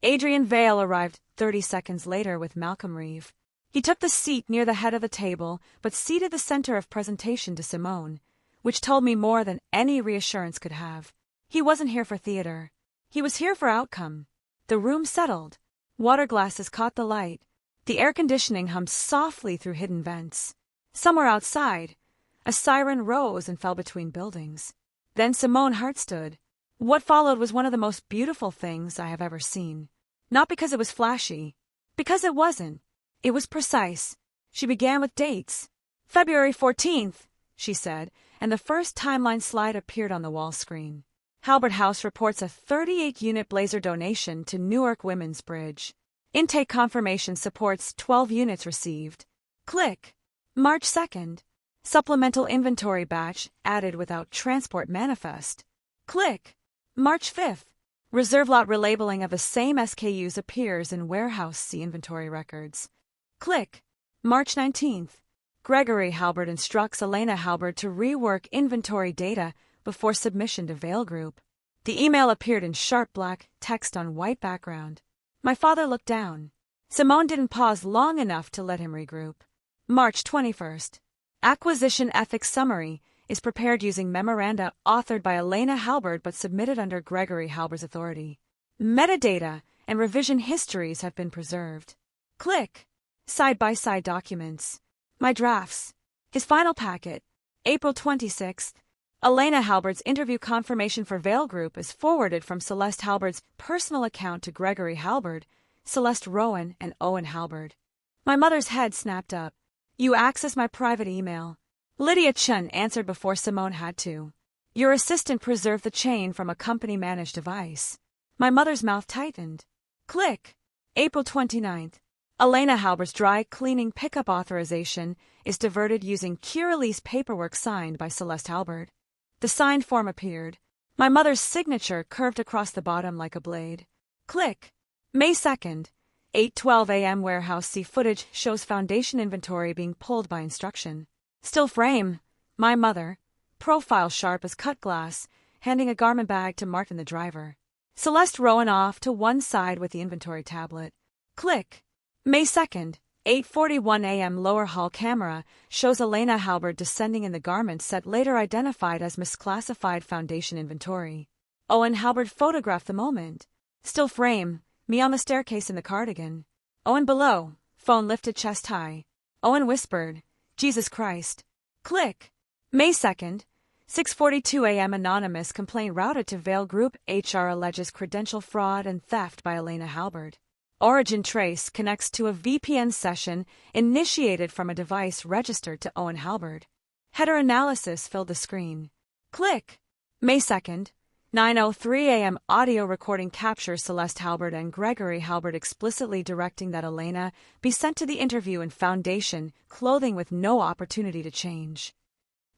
Adrian Vale arrived 30 seconds later with Malcolm Reeve. He took the seat near the head of the table, but ceded the center of presentation to Simone, which told me more than any reassurance could have. He wasn't here for theater. He was here for outcome. The room settled. Water glasses caught the light. The air conditioning hummed softly through hidden vents. Somewhere outside, a siren rose and fell between buildings. Then Simone Hart stood. What followed was one of the most beautiful things I have ever seen. Not because it was flashy. Because it wasn't. It was precise. She began with dates. February 14th, she said, and the first timeline slide appeared on the wall screen. Halbert House reports a 38-unit Blazer donation to Newark Women's Bridge. Intake confirmation supports 12 units received. Click. March 2nd. Supplemental inventory batch added without transport manifest. Click. March 5th. Reserve lot relabeling of the same SKUs appears in warehouse C inventory records. Click. March 19th. Gregory Halbert instructs Elena Halbert to rework inventory data before submission to Vail Group. The email appeared in sharp black text on white background. My father looked down. Simone didn't pause long enough to let him regroup. March 21st. Acquisition Ethics Summary is prepared using memoranda authored by Elena Halbert but submitted under Gregory Halbert's authority. Metadata and revision histories have been preserved. Click. Side-by-side documents. My drafts. His final packet. April 26th. Elena Halbert's interview confirmation for Vail Group is forwarded from Celeste Halbert's personal account to Gregory Halbert, Celeste Rowan, and Owen Halbert. My mother's head snapped up. You access my private email. Lydia Chun answered before Simone had to. Your assistant preserved the chain from a company-managed device. My mother's mouth tightened. Click. April 29th. Elena Halbert's dry cleaning pickup authorization is diverted using Curalease paperwork signed by Celeste Halbert. The signed form appeared. My mother's signature curved across the bottom like a blade. Click. May 2nd. 8:12 a.m. Warehouse C footage shows foundation inventory being pulled by instruction. Still frame. My mother. Profile sharp as cut glass, handing a garment bag to Martin the driver. Celeste Rowan off to one side with the inventory tablet. Click. May 2nd. 8:41 a.m. Lower hall camera shows Elena Halbert descending in the garment set later identified as misclassified foundation inventory. Owen Halbert photographed the moment. Still frame. Me on the staircase in the cardigan. Owen below. Phone lifted chest high. Owen whispered, Jesus Christ. Click. May 2nd. 6:42 a.m. Anonymous complaint routed to Vail Group HR alleges credential fraud and theft by Elena Halbert. Origin Trace connects to a VPN session initiated from a device registered to Owen Halberd. Header analysis filled the screen. Click. May 2nd, 9:03 a.m. Audio recording captures Celeste Halberd and Gregory Halberd explicitly directing that Elena be sent to the interview in Foundation clothing with no opportunity to change.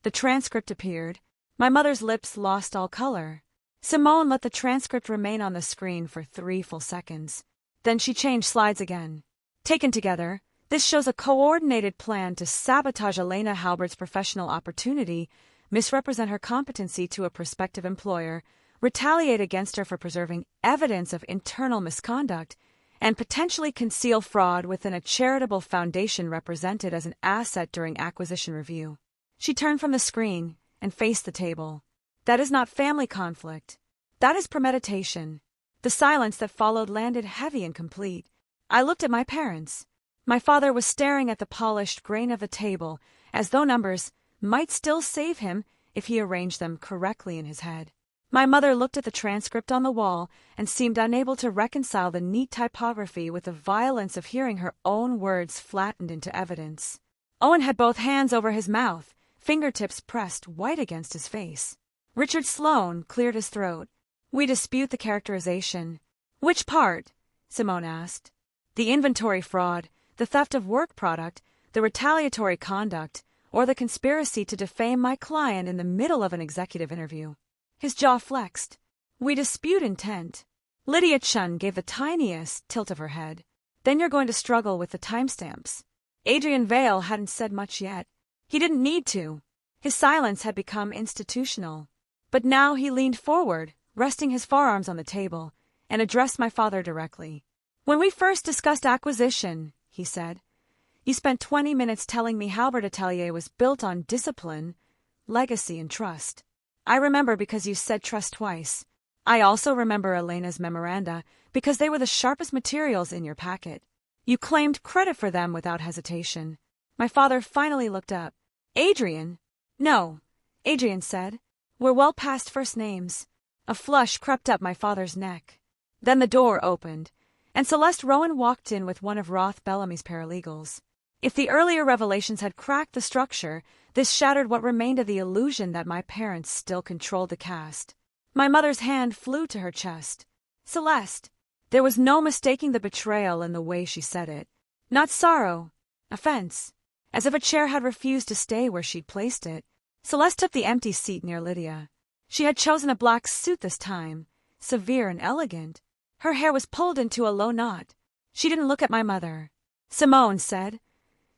The transcript appeared. My mother's lips lost all color. Simone let the transcript remain on the screen for 3 full seconds. Then she changed slides again. Taken together, this shows a coordinated plan to sabotage Elena Halberd's professional opportunity, misrepresent her competency to a prospective employer, retaliate against her for preserving evidence of internal misconduct, and potentially conceal fraud within a charitable foundation represented as an asset during acquisition review. She turned from the screen and faced the table. That is not family conflict. That is premeditation. The silence that followed landed heavy and complete. I looked at my parents. My father was staring at the polished grain of the table, as though numbers might still save him if he arranged them correctly in his head. My mother looked at the transcript on the wall and seemed unable to reconcile the neat typography with the violence of hearing her own words flattened into evidence. Owen had both hands over his mouth, fingertips pressed white against his face. Richard Sloane cleared his throat. We dispute the characterization. Which part? Simone asked. The inventory fraud, the theft of work product, the retaliatory conduct, or the conspiracy to defame my client in the middle of an executive interview. His jaw flexed. We dispute intent. Lydia Chun gave the tiniest tilt of her head. Then you're going to struggle with the timestamps. Adrian Vale hadn't said much yet. He didn't need to. His silence had become institutional. But now he leaned forward, resting his forearms on the table, and addressed my father directly. When we first discussed acquisition, he said, you spent 20 minutes telling me Halberd Atelier was built on discipline, legacy, and trust. I remember because you said trust twice. I also remember Elena's memoranda because they were the sharpest materials in your packet. You claimed credit for them without hesitation. My father finally looked up. Adrian? No, Adrian said. We're well past first names. A flush crept up my father's neck. Then the door opened, and Celeste Rowan walked in with one of Roth Bellamy's paralegals. If the earlier revelations had cracked the structure, this shattered what remained of the illusion that my parents still controlled the cast. My mother's hand flew to her chest. Celeste. There was no mistaking the betrayal in the way she said it. Not sorrow. Offense. As if a chair had refused to stay where she'd placed it. Celeste took the empty seat near Lydia. She had chosen a black suit this time, severe and elegant. Her hair was pulled into a low knot. She didn't look at my mother. Simone said,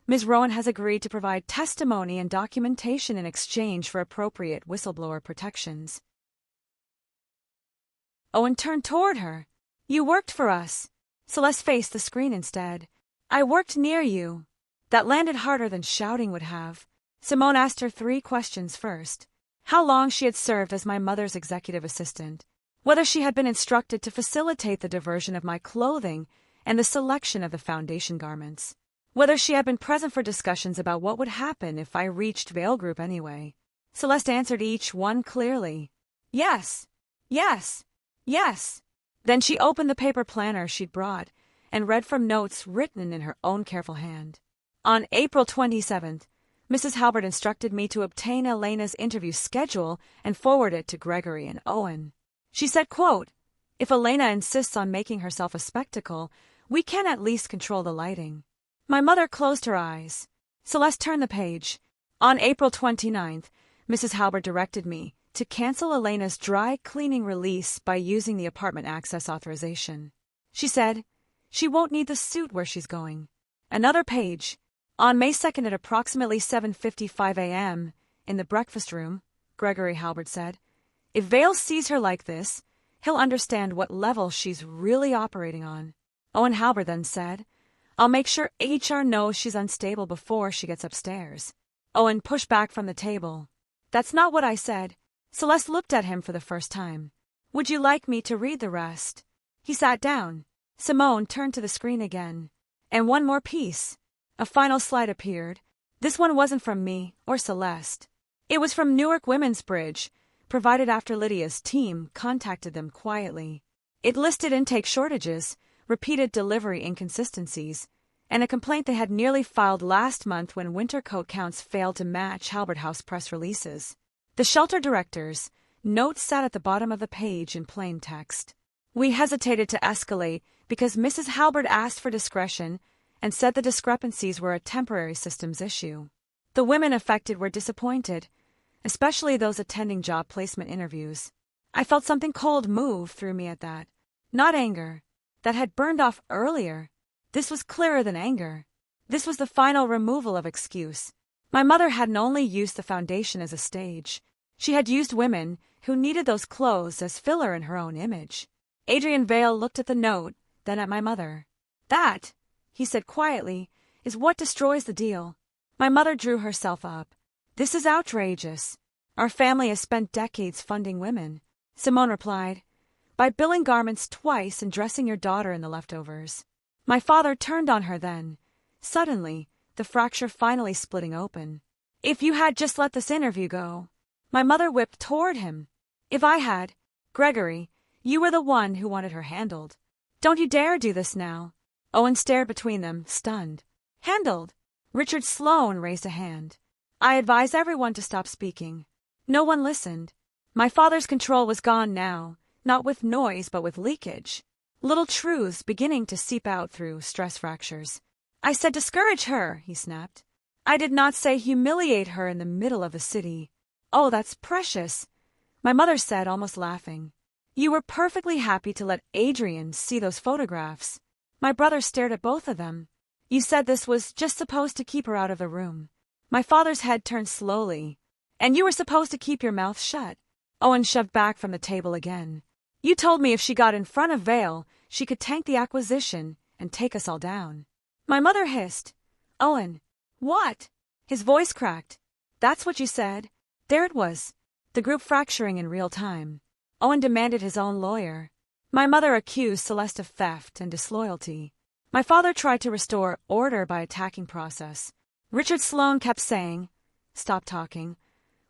Ms. Rowan has agreed to provide testimony and documentation in exchange for appropriate whistleblower protections. Owen turned toward her. You worked for us. Celeste faced the screen instead. I worked near you. That landed harder than shouting would have. Simone asked her 3 questions first. How long she had served as my mother's executive assistant, whether she had been instructed to facilitate the diversion of my clothing and the selection of the foundation garments, whether she had been present for discussions about what would happen if I reached Vale Group anyway. Celeste answered each one clearly. Yes, yes, yes. Then she opened the paper planner she'd brought and read from notes written in her own careful hand. On April 27th, Mrs. Halberd instructed me to obtain Elena's interview schedule and forward it to Gregory and Owen. She said, quote, if Elena insists on making herself a spectacle, we can at least control the lighting. My mother closed her eyes. Celeste turned the page. On April 29th, Mrs. Halberd directed me to cancel Elena's dry cleaning release by using the apartment access authorization. She said, she won't need the suit where she's going. Another page. On May 2nd at approximately 7:55 a.m., in the breakfast room, Gregory Halberd said, if Vale sees her like this, he'll understand what level she's really operating on. Owen Halberd then said, I'll make sure HR knows she's unstable before she gets upstairs. Owen pushed back from the table. That's not what I said. Celeste looked at him for the first time. Would you like me to read the rest? He sat down. Simone turned to the screen again. And one more piece. A final slide appeared. This one wasn't from me or Celeste. It was from Newark Women's Bridge, provided after Lydia's team contacted them quietly. It listed intake shortages, repeated delivery inconsistencies, and a complaint they had nearly filed last month when winter coat counts failed to match Halbert House press releases. The shelter director's note sat at the bottom of the page in plain text. We hesitated to escalate because Mrs. Halbert asked for discretion and said the discrepancies were a temporary systems issue. The women affected were disappointed, especially those attending job placement interviews. I felt something cold move through me at that. Not anger. That had burned off earlier. This was clearer than anger. This was the final removal of excuse. My mother hadn't only used the foundation as a stage. She had used women who needed those clothes as filler in her own image. Adrian Vale looked at the note, then at my mother. That, he said quietly, is what destroys the deal. My mother drew herself up. This is outrageous. Our family has spent decades funding women. Simone replied, by billing garments twice and dressing your daughter in the leftovers. My father turned on her then. Suddenly, the fracture finally splitting open. If you had just let this interview go. My mother whipped toward him. If I had, Gregory, you were the one who wanted her handled. Don't you dare do this now. Owen stared between them, stunned. Handled? Richard Sloane raised a hand. I advise everyone to stop speaking. No one listened. My father's control was gone now, not with noise but with leakage. Little truths beginning to seep out through stress fractures. I said discourage her, he snapped. I did not say humiliate her in the middle of the city. Oh, that's precious, my mother said, almost laughing. You were perfectly happy to let Adrian see those photographs. My brother stared at both of them. You said this was just supposed to keep her out of the room. My father's head turned slowly. And you were supposed to keep your mouth shut. Owen shoved back from the table again. You told me if she got in front of Vale, she could tank the acquisition and take us all down. My mother hissed. Owen, what? His voice cracked. That's what you said. There it was, the group fracturing in real time. Owen demanded his own lawyer. My mother accused Celeste of theft and disloyalty. My father tried to restore order by attacking process. Richard Sloane kept saying, stop talking,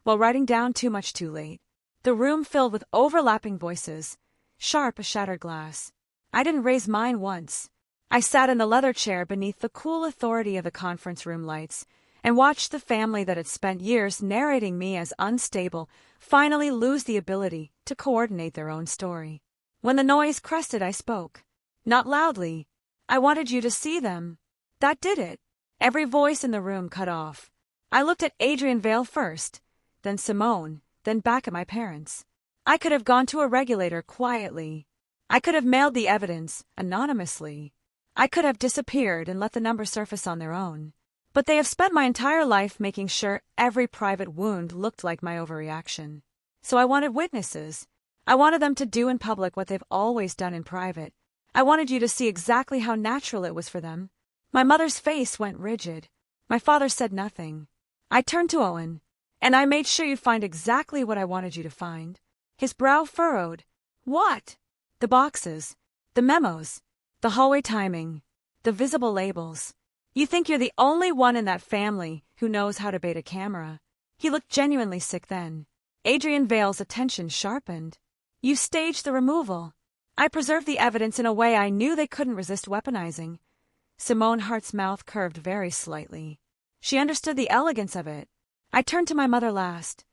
while writing down too much too late. The room filled with overlapping voices, sharp as shattered glass. I didn't raise mine once. I sat in the leather chair beneath the cool authority of the conference room lights and watched the family that had spent years narrating me as unstable finally lose the ability to coordinate their own story. When the noise crested, I spoke. Not loudly. I wanted you to see them. That did it. Every voice in the room cut off. I looked at Adrian Vale first, then Simone, then back at my parents. I could have gone to a regulator quietly. I could have mailed the evidence anonymously. I could have disappeared and let the numbers surface on their own. But they have spent my entire life making sure every private wound looked like my overreaction. So I wanted witnesses. I wanted them to do in public what they've always done in private. I wanted you to see exactly how natural it was for them. My mother's face went rigid. My father said nothing. I turned to Owen, and I made sure you'd find exactly what I wanted you to find. His brow furrowed. What? The boxes, the memos, the hallway timing, the visible labels. You think you're the only one in that family who knows how to bait a camera. He looked genuinely sick then. Adrian Vale's attention sharpened. You staged the removal. I preserved the evidence in a way I knew they couldn't resist weaponizing. Simone Hart's mouth curved very slightly. She understood the elegance of it. I turned to my mother last.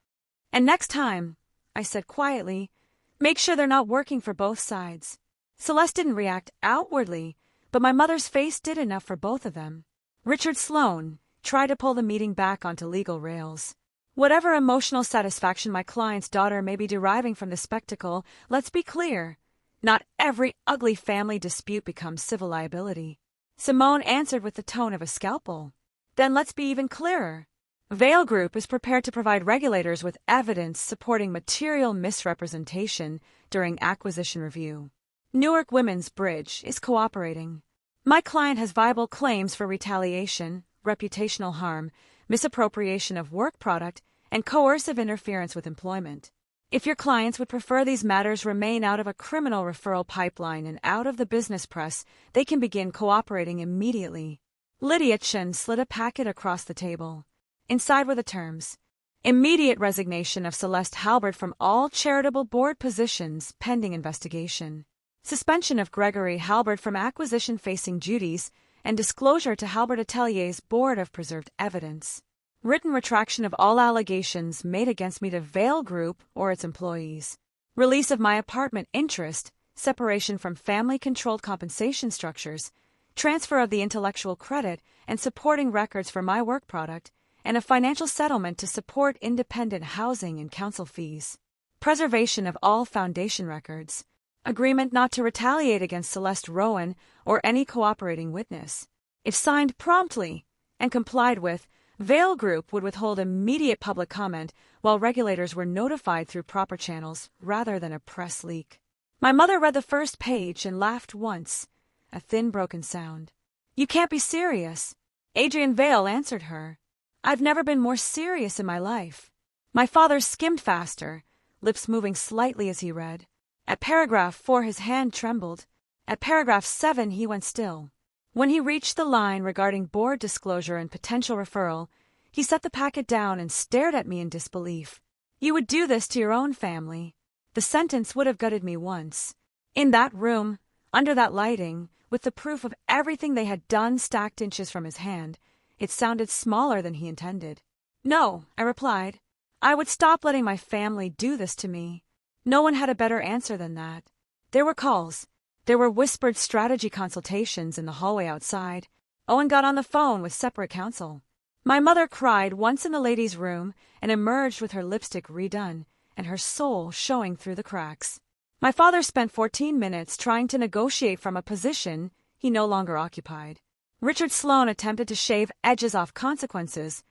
And next time, I said quietly, make sure they're not working for both sides. Celeste didn't react outwardly, but my mother's face did enough for both of them. Richard Sloane tried to pull the meeting back onto legal rails. Whatever emotional satisfaction my client's daughter may be deriving from the spectacle, let's be clear. Not every ugly family dispute becomes civil liability. Simone answered with the tone of a scalpel. Then let's be even clearer. Vale Group is prepared to provide regulators with evidence supporting material misrepresentation during acquisition review. Newark Women's Bridge is cooperating. My client has viable claims for retaliation, reputational harm, misappropriation of work product, and coercive interference with employment. If your clients would prefer these matters remain out of a criminal referral pipeline and out of the business press, they can begin cooperating immediately. Lydia Chen slid a packet across the table. Inside were the terms. Immediate resignation of Celeste Halbert from all charitable board positions pending investigation. suspension of Gregory Halbert from acquisition-facing duties, and disclosure to Halbert Atelier's Board of Preserved Evidence. Written retraction of all allegations made against me to Vale Group or its employees. Release of my apartment interest, separation from family-controlled compensation structures, transfer of the intellectual credit and supporting records for my work product, and a financial settlement to support independent housing and counsel fees. Preservation of all foundation records. Agreement not to retaliate against Celeste Rowan or any cooperating witness. If signed promptly and complied with, Vale Group would withhold immediate public comment while regulators were notified through proper channels rather than a press leak. My mother read the first page and laughed once, a thin broken sound. "You can't be serious." Adrian Vale answered her. "I've never been more serious in my life." My father skimmed faster, lips moving slightly as he read. At paragraph 4 his hand trembled. At paragraph 7 he went still. When he reached the line regarding board disclosure and potential referral, he set the packet down and stared at me in disbelief. "You would do this to your own family." The sentence would have gutted me once. In that room, under that lighting, with the proof of everything they had done stacked inches from his hand, it sounded smaller than he intended. "No," I replied. "I would stop letting my family do this to me." No one had a better answer than that. There were calls. There were whispered strategy consultations in the hallway outside. Owen got on the phone with separate counsel. My mother cried once in the ladies' room and emerged with her lipstick redone and her soul showing through the cracks. My father spent 14 minutes trying to negotiate from a position he no longer occupied. Richard Sloane attempted to shave edges off consequences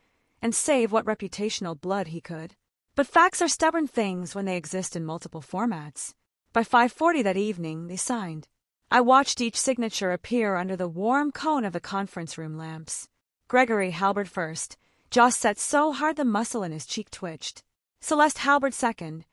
and save what reputational blood he could. But facts are stubborn things when they exist in multiple formats. By 5:40 that evening, they signed. I watched each signature appear under the warm cone of the conference room lamps. Gregory Halbert first, jaw set so hard the muscle in his cheek twitched. Celeste Halbert second,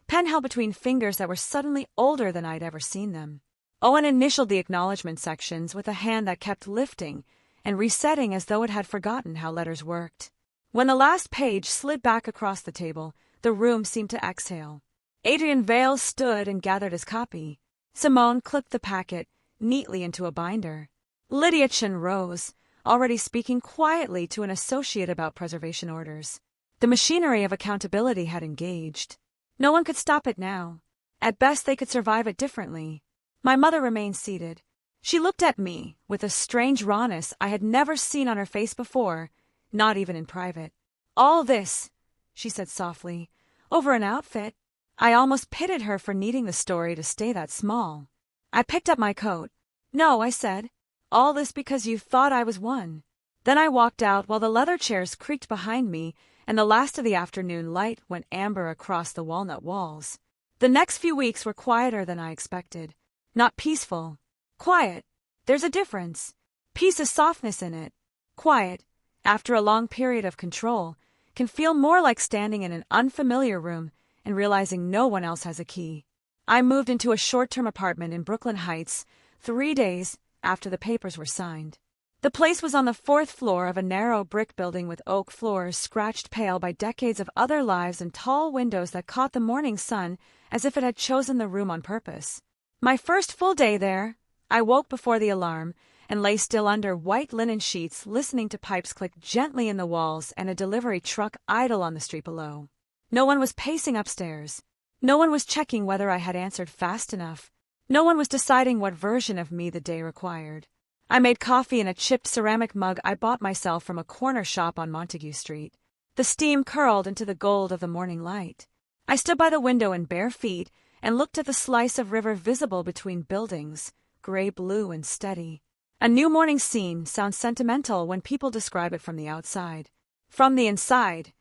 pen held between fingers that were suddenly older than I'd ever seen them. Owen initialed the acknowledgement sections with a hand that kept lifting and resetting as though it had forgotten how letters worked. When the last page slid back across the table, the room seemed to exhale. Adrian Vale stood and gathered his copy. Simone clipped the packet neatly into a binder. Lydia Chen rose, already speaking quietly to an associate about preservation orders. The machinery of accountability had engaged. No one could stop it now. At best they could survive it differently. My mother remained seated. She looked at me with a strange rawness I had never seen on her face before, not even in private. "All this," she said softly, "over an outfit." I almost pitied her for needing the story to stay that small. I picked up my coat. "No," I said. "All this because you thought I was one." Then I walked out while the leather chairs creaked behind me and the last of the afternoon light went amber across the walnut walls. The next few weeks were quieter than I expected. Not peaceful. Quiet. There's a difference. Peace has softness in it. Quiet, after a long period of control, can feel more like standing in an unfamiliar room and realizing no one else has a key. I moved into a short-term apartment in Brooklyn Heights 3 days after the papers were signed. The place was on the 4th floor of a narrow brick building with oak floors scratched pale by decades of other lives and tall windows that caught the morning sun as if it had chosen the room on purpose. My first full day there, I woke before the alarm and lay still under white linen sheets listening to pipes click gently in the walls and a delivery truck idle on the street below. No one was pacing upstairs. No one was checking whether I had answered fast enough. No one was deciding what version of me the day required. I made coffee in a chipped ceramic mug I bought myself from a corner shop on Montague Street. The steam curled into the gold of the morning light. I stood by the window in bare feet and looked at the slice of river visible between buildings, gray-blue and steady. A new morning scene sounds sentimental when people describe it from the outside. From the inside,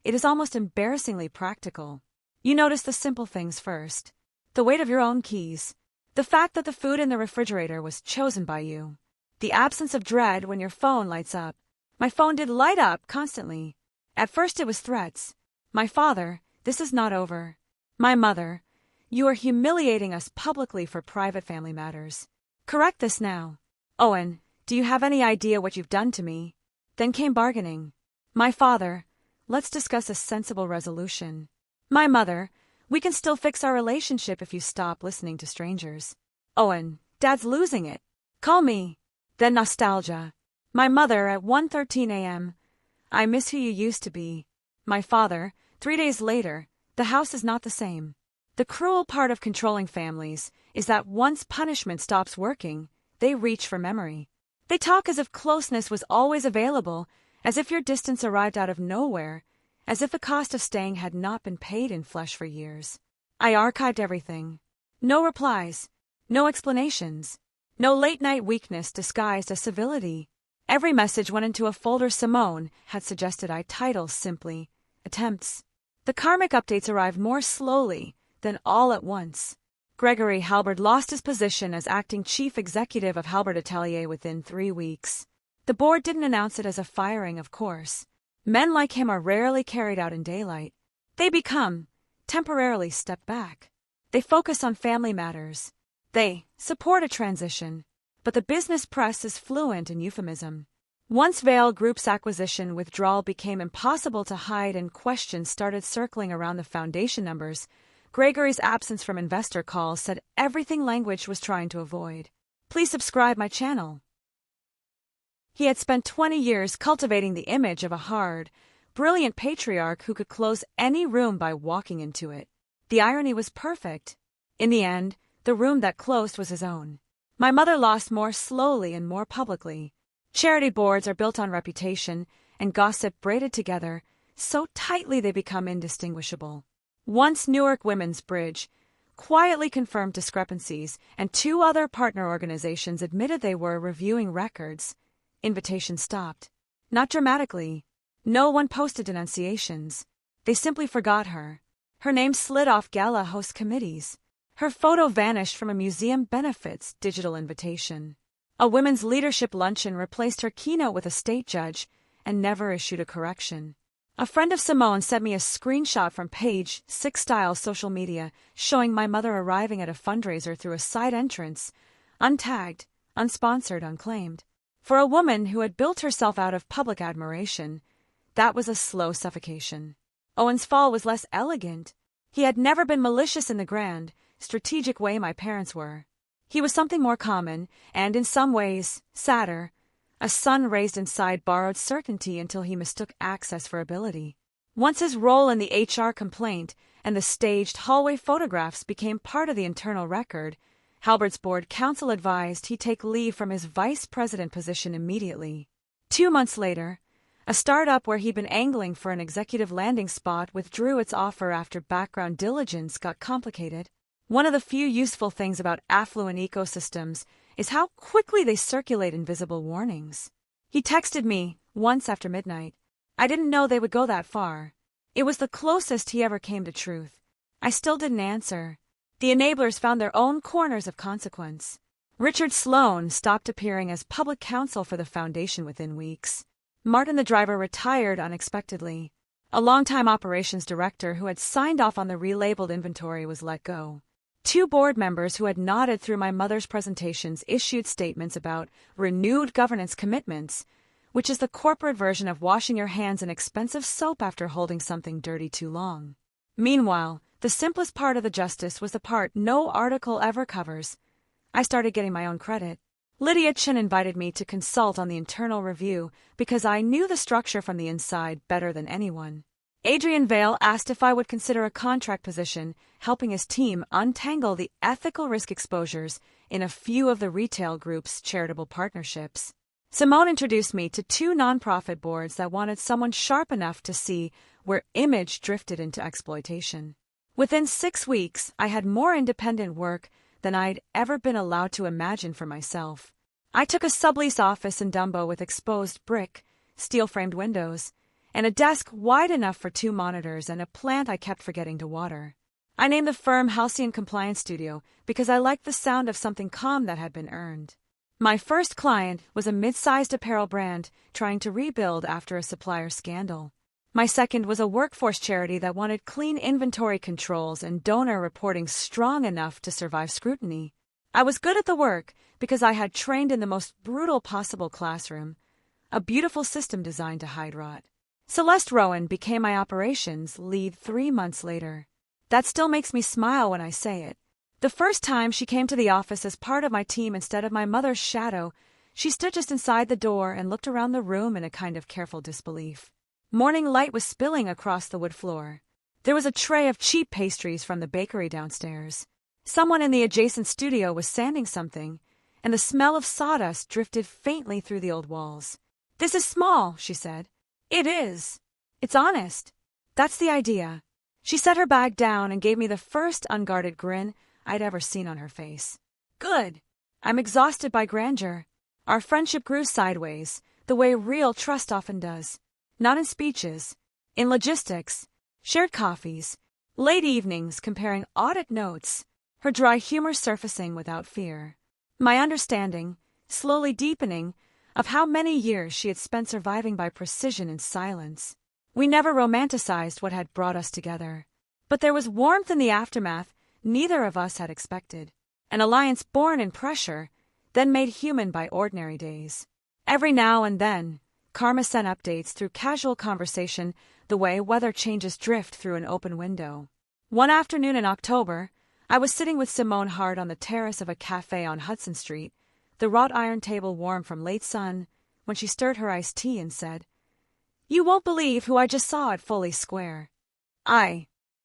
it is almost embarrassingly practical. You notice the simple things first. The weight of your own keys. The fact that the food in the refrigerator was chosen by you. The absence of dread when your phone lights up. My phone did light up constantly. At first it was threats. My father, this is not over. My mother, you are humiliating us publicly for private family matters. Correct this now. Owen, do you have any idea what you've done to me? Then came bargaining. My father, let's discuss a sensible resolution. My mother, we can still fix our relationship if you stop listening to strangers. Owen, Dad's losing it. Call me. Then nostalgia. My mother at 1:13 a.m. I miss who you used to be. My father, 3 days later, the house is not the same. The cruel part of controlling families is that once punishment stops working, they reach for memory. They talk as if closeness was always available, as if your distance arrived out of nowhere, as if the cost of staying had not been paid in flesh for years. I archived everything. No replies, no explanations, no late-night weakness disguised as civility. Every message went into a folder Simone had suggested I title simply Attempts. The karmic updates arrived more slowly than all at once. Gregory Halberd lost his position as acting chief executive of Halberd Atelier within 3 weeks. The board didn't announce it as a firing, of course. Men like him are rarely carried out in daylight. They temporarily step back. They focus on family matters. They support a transition. But the business press is fluent in euphemism. Once Vail Group's acquisition withdrawal became impossible to hide and questions started circling around the foundation numbers, Gregory's absence from investor calls said everything language was trying to avoid. Please subscribe my channel. He had spent 20 years cultivating the image of a hard, brilliant patriarch who could close any room by walking into it. The irony was perfect. In the end, the room that closed was his own. My mother lost more slowly and more publicly. Charity boards are built on reputation and gossip braided together so tightly they become indistinguishable. Once Newark Women's Bridge quietly confirmed discrepancies, and 2 other partner organizations admitted they were reviewing records. Invitation stopped. Not dramatically. No one posted denunciations. They simply forgot her. Her name slid off gala host committees. Her photo vanished from a museum benefits digital invitation. A women's leadership luncheon replaced her keynote with a state judge and never issued a correction. A friend of Simone sent me a screenshot from Page 6 style social media showing my mother arriving at a fundraiser through a side entrance, untagged, unsponsored, unclaimed. For a woman who had built herself out of public admiration, that was a slow suffocation. Owen's fall was less elegant. He had never been malicious in the grand, strategic way my parents were. He was something more common, and in some ways, sadder. A son raised inside borrowed certainty until he mistook access for ability. Once his role in the HR complaint and the staged hallway photographs became part of the internal record, Halberd's board counsel advised he take leave from his vice president position immediately. 2 months later, a startup where he'd been angling for an executive landing spot withdrew its offer after background diligence got complicated. One of the few useful things about affluent ecosystems is how quickly they circulate invisible warnings. He texted me once after midnight. I didn't know they would go that far. It was the closest he ever came to truth. I still didn't answer. The enablers found their own corners of consequence. Richard Sloan stopped appearing as public counsel for the foundation within weeks. Martin the driver retired unexpectedly. A longtime operations director who had signed off on the relabeled inventory was let go. 2 board members who had nodded through my mother's presentations issued statements about renewed governance commitments, which is the corporate version of washing your hands in expensive soap after holding something dirty too long. Meanwhile, the simplest part of the justice was the part no article ever covers. I started getting my own credit. Lydia Chin invited me to consult on the internal review because I knew the structure from the inside better than anyone. Adrian Vail asked if I would consider a contract position, helping his team untangle the ethical risk exposures in a few of the retail group's charitable partnerships. Simone introduced me to 2 nonprofit boards that wanted someone sharp enough to see where image drifted into exploitation. Within 6 weeks, I had more independent work than I'd ever been allowed to imagine for myself. I took a sublease office in Dumbo with exposed brick, steel-framed windows, and a desk wide enough for 2 monitors and a plant I kept forgetting to water. I named the firm Halcyon Compliance Studio because I liked the sound of something calm that had been earned. My first client was a mid-sized apparel brand trying to rebuild after a supplier scandal. My second was a workforce charity that wanted clean inventory controls and donor reporting strong enough to survive scrutiny. I was good at the work because I had trained in the most brutal possible classroom, a beautiful system designed to hide rot. Celeste Rowan became my operations lead 3 months later. That still makes me smile when I say it. The first time she came to the office as part of my team instead of my mother's shadow, she stood just inside the door and looked around the room in a kind of careful disbelief. Morning light was spilling across the wood floor. There was a tray of cheap pastries from the bakery downstairs. Someone in the adjacent studio was sanding something, and the smell of sawdust drifted faintly through the old walls. "This is small," she said. "It is. It's honest. That's the idea." She set her bag down and gave me the first unguarded grin I'd ever seen on her face. "Good. I'm exhausted by grandeur." Our friendship grew sideways, the way real trust often does. Not in speeches, in logistics, shared coffees, late evenings comparing audit notes, her dry humor surfacing without fear. My understanding, slowly deepening, of how many years she had spent surviving by precision and silence. We never romanticized what had brought us together. But there was warmth in the aftermath neither of us had expected. An alliance born in pressure, then made human by ordinary days. Every now and then, Karma sent updates through casual conversation the way weather changes drift through an open window. One afternoon in October, I was sitting with Simone Hart on the terrace of a cafe on Hudson Street, the wrought iron table warm from late sun, when she stirred her iced tea and said, "You won't believe who I just saw at Foley Square." I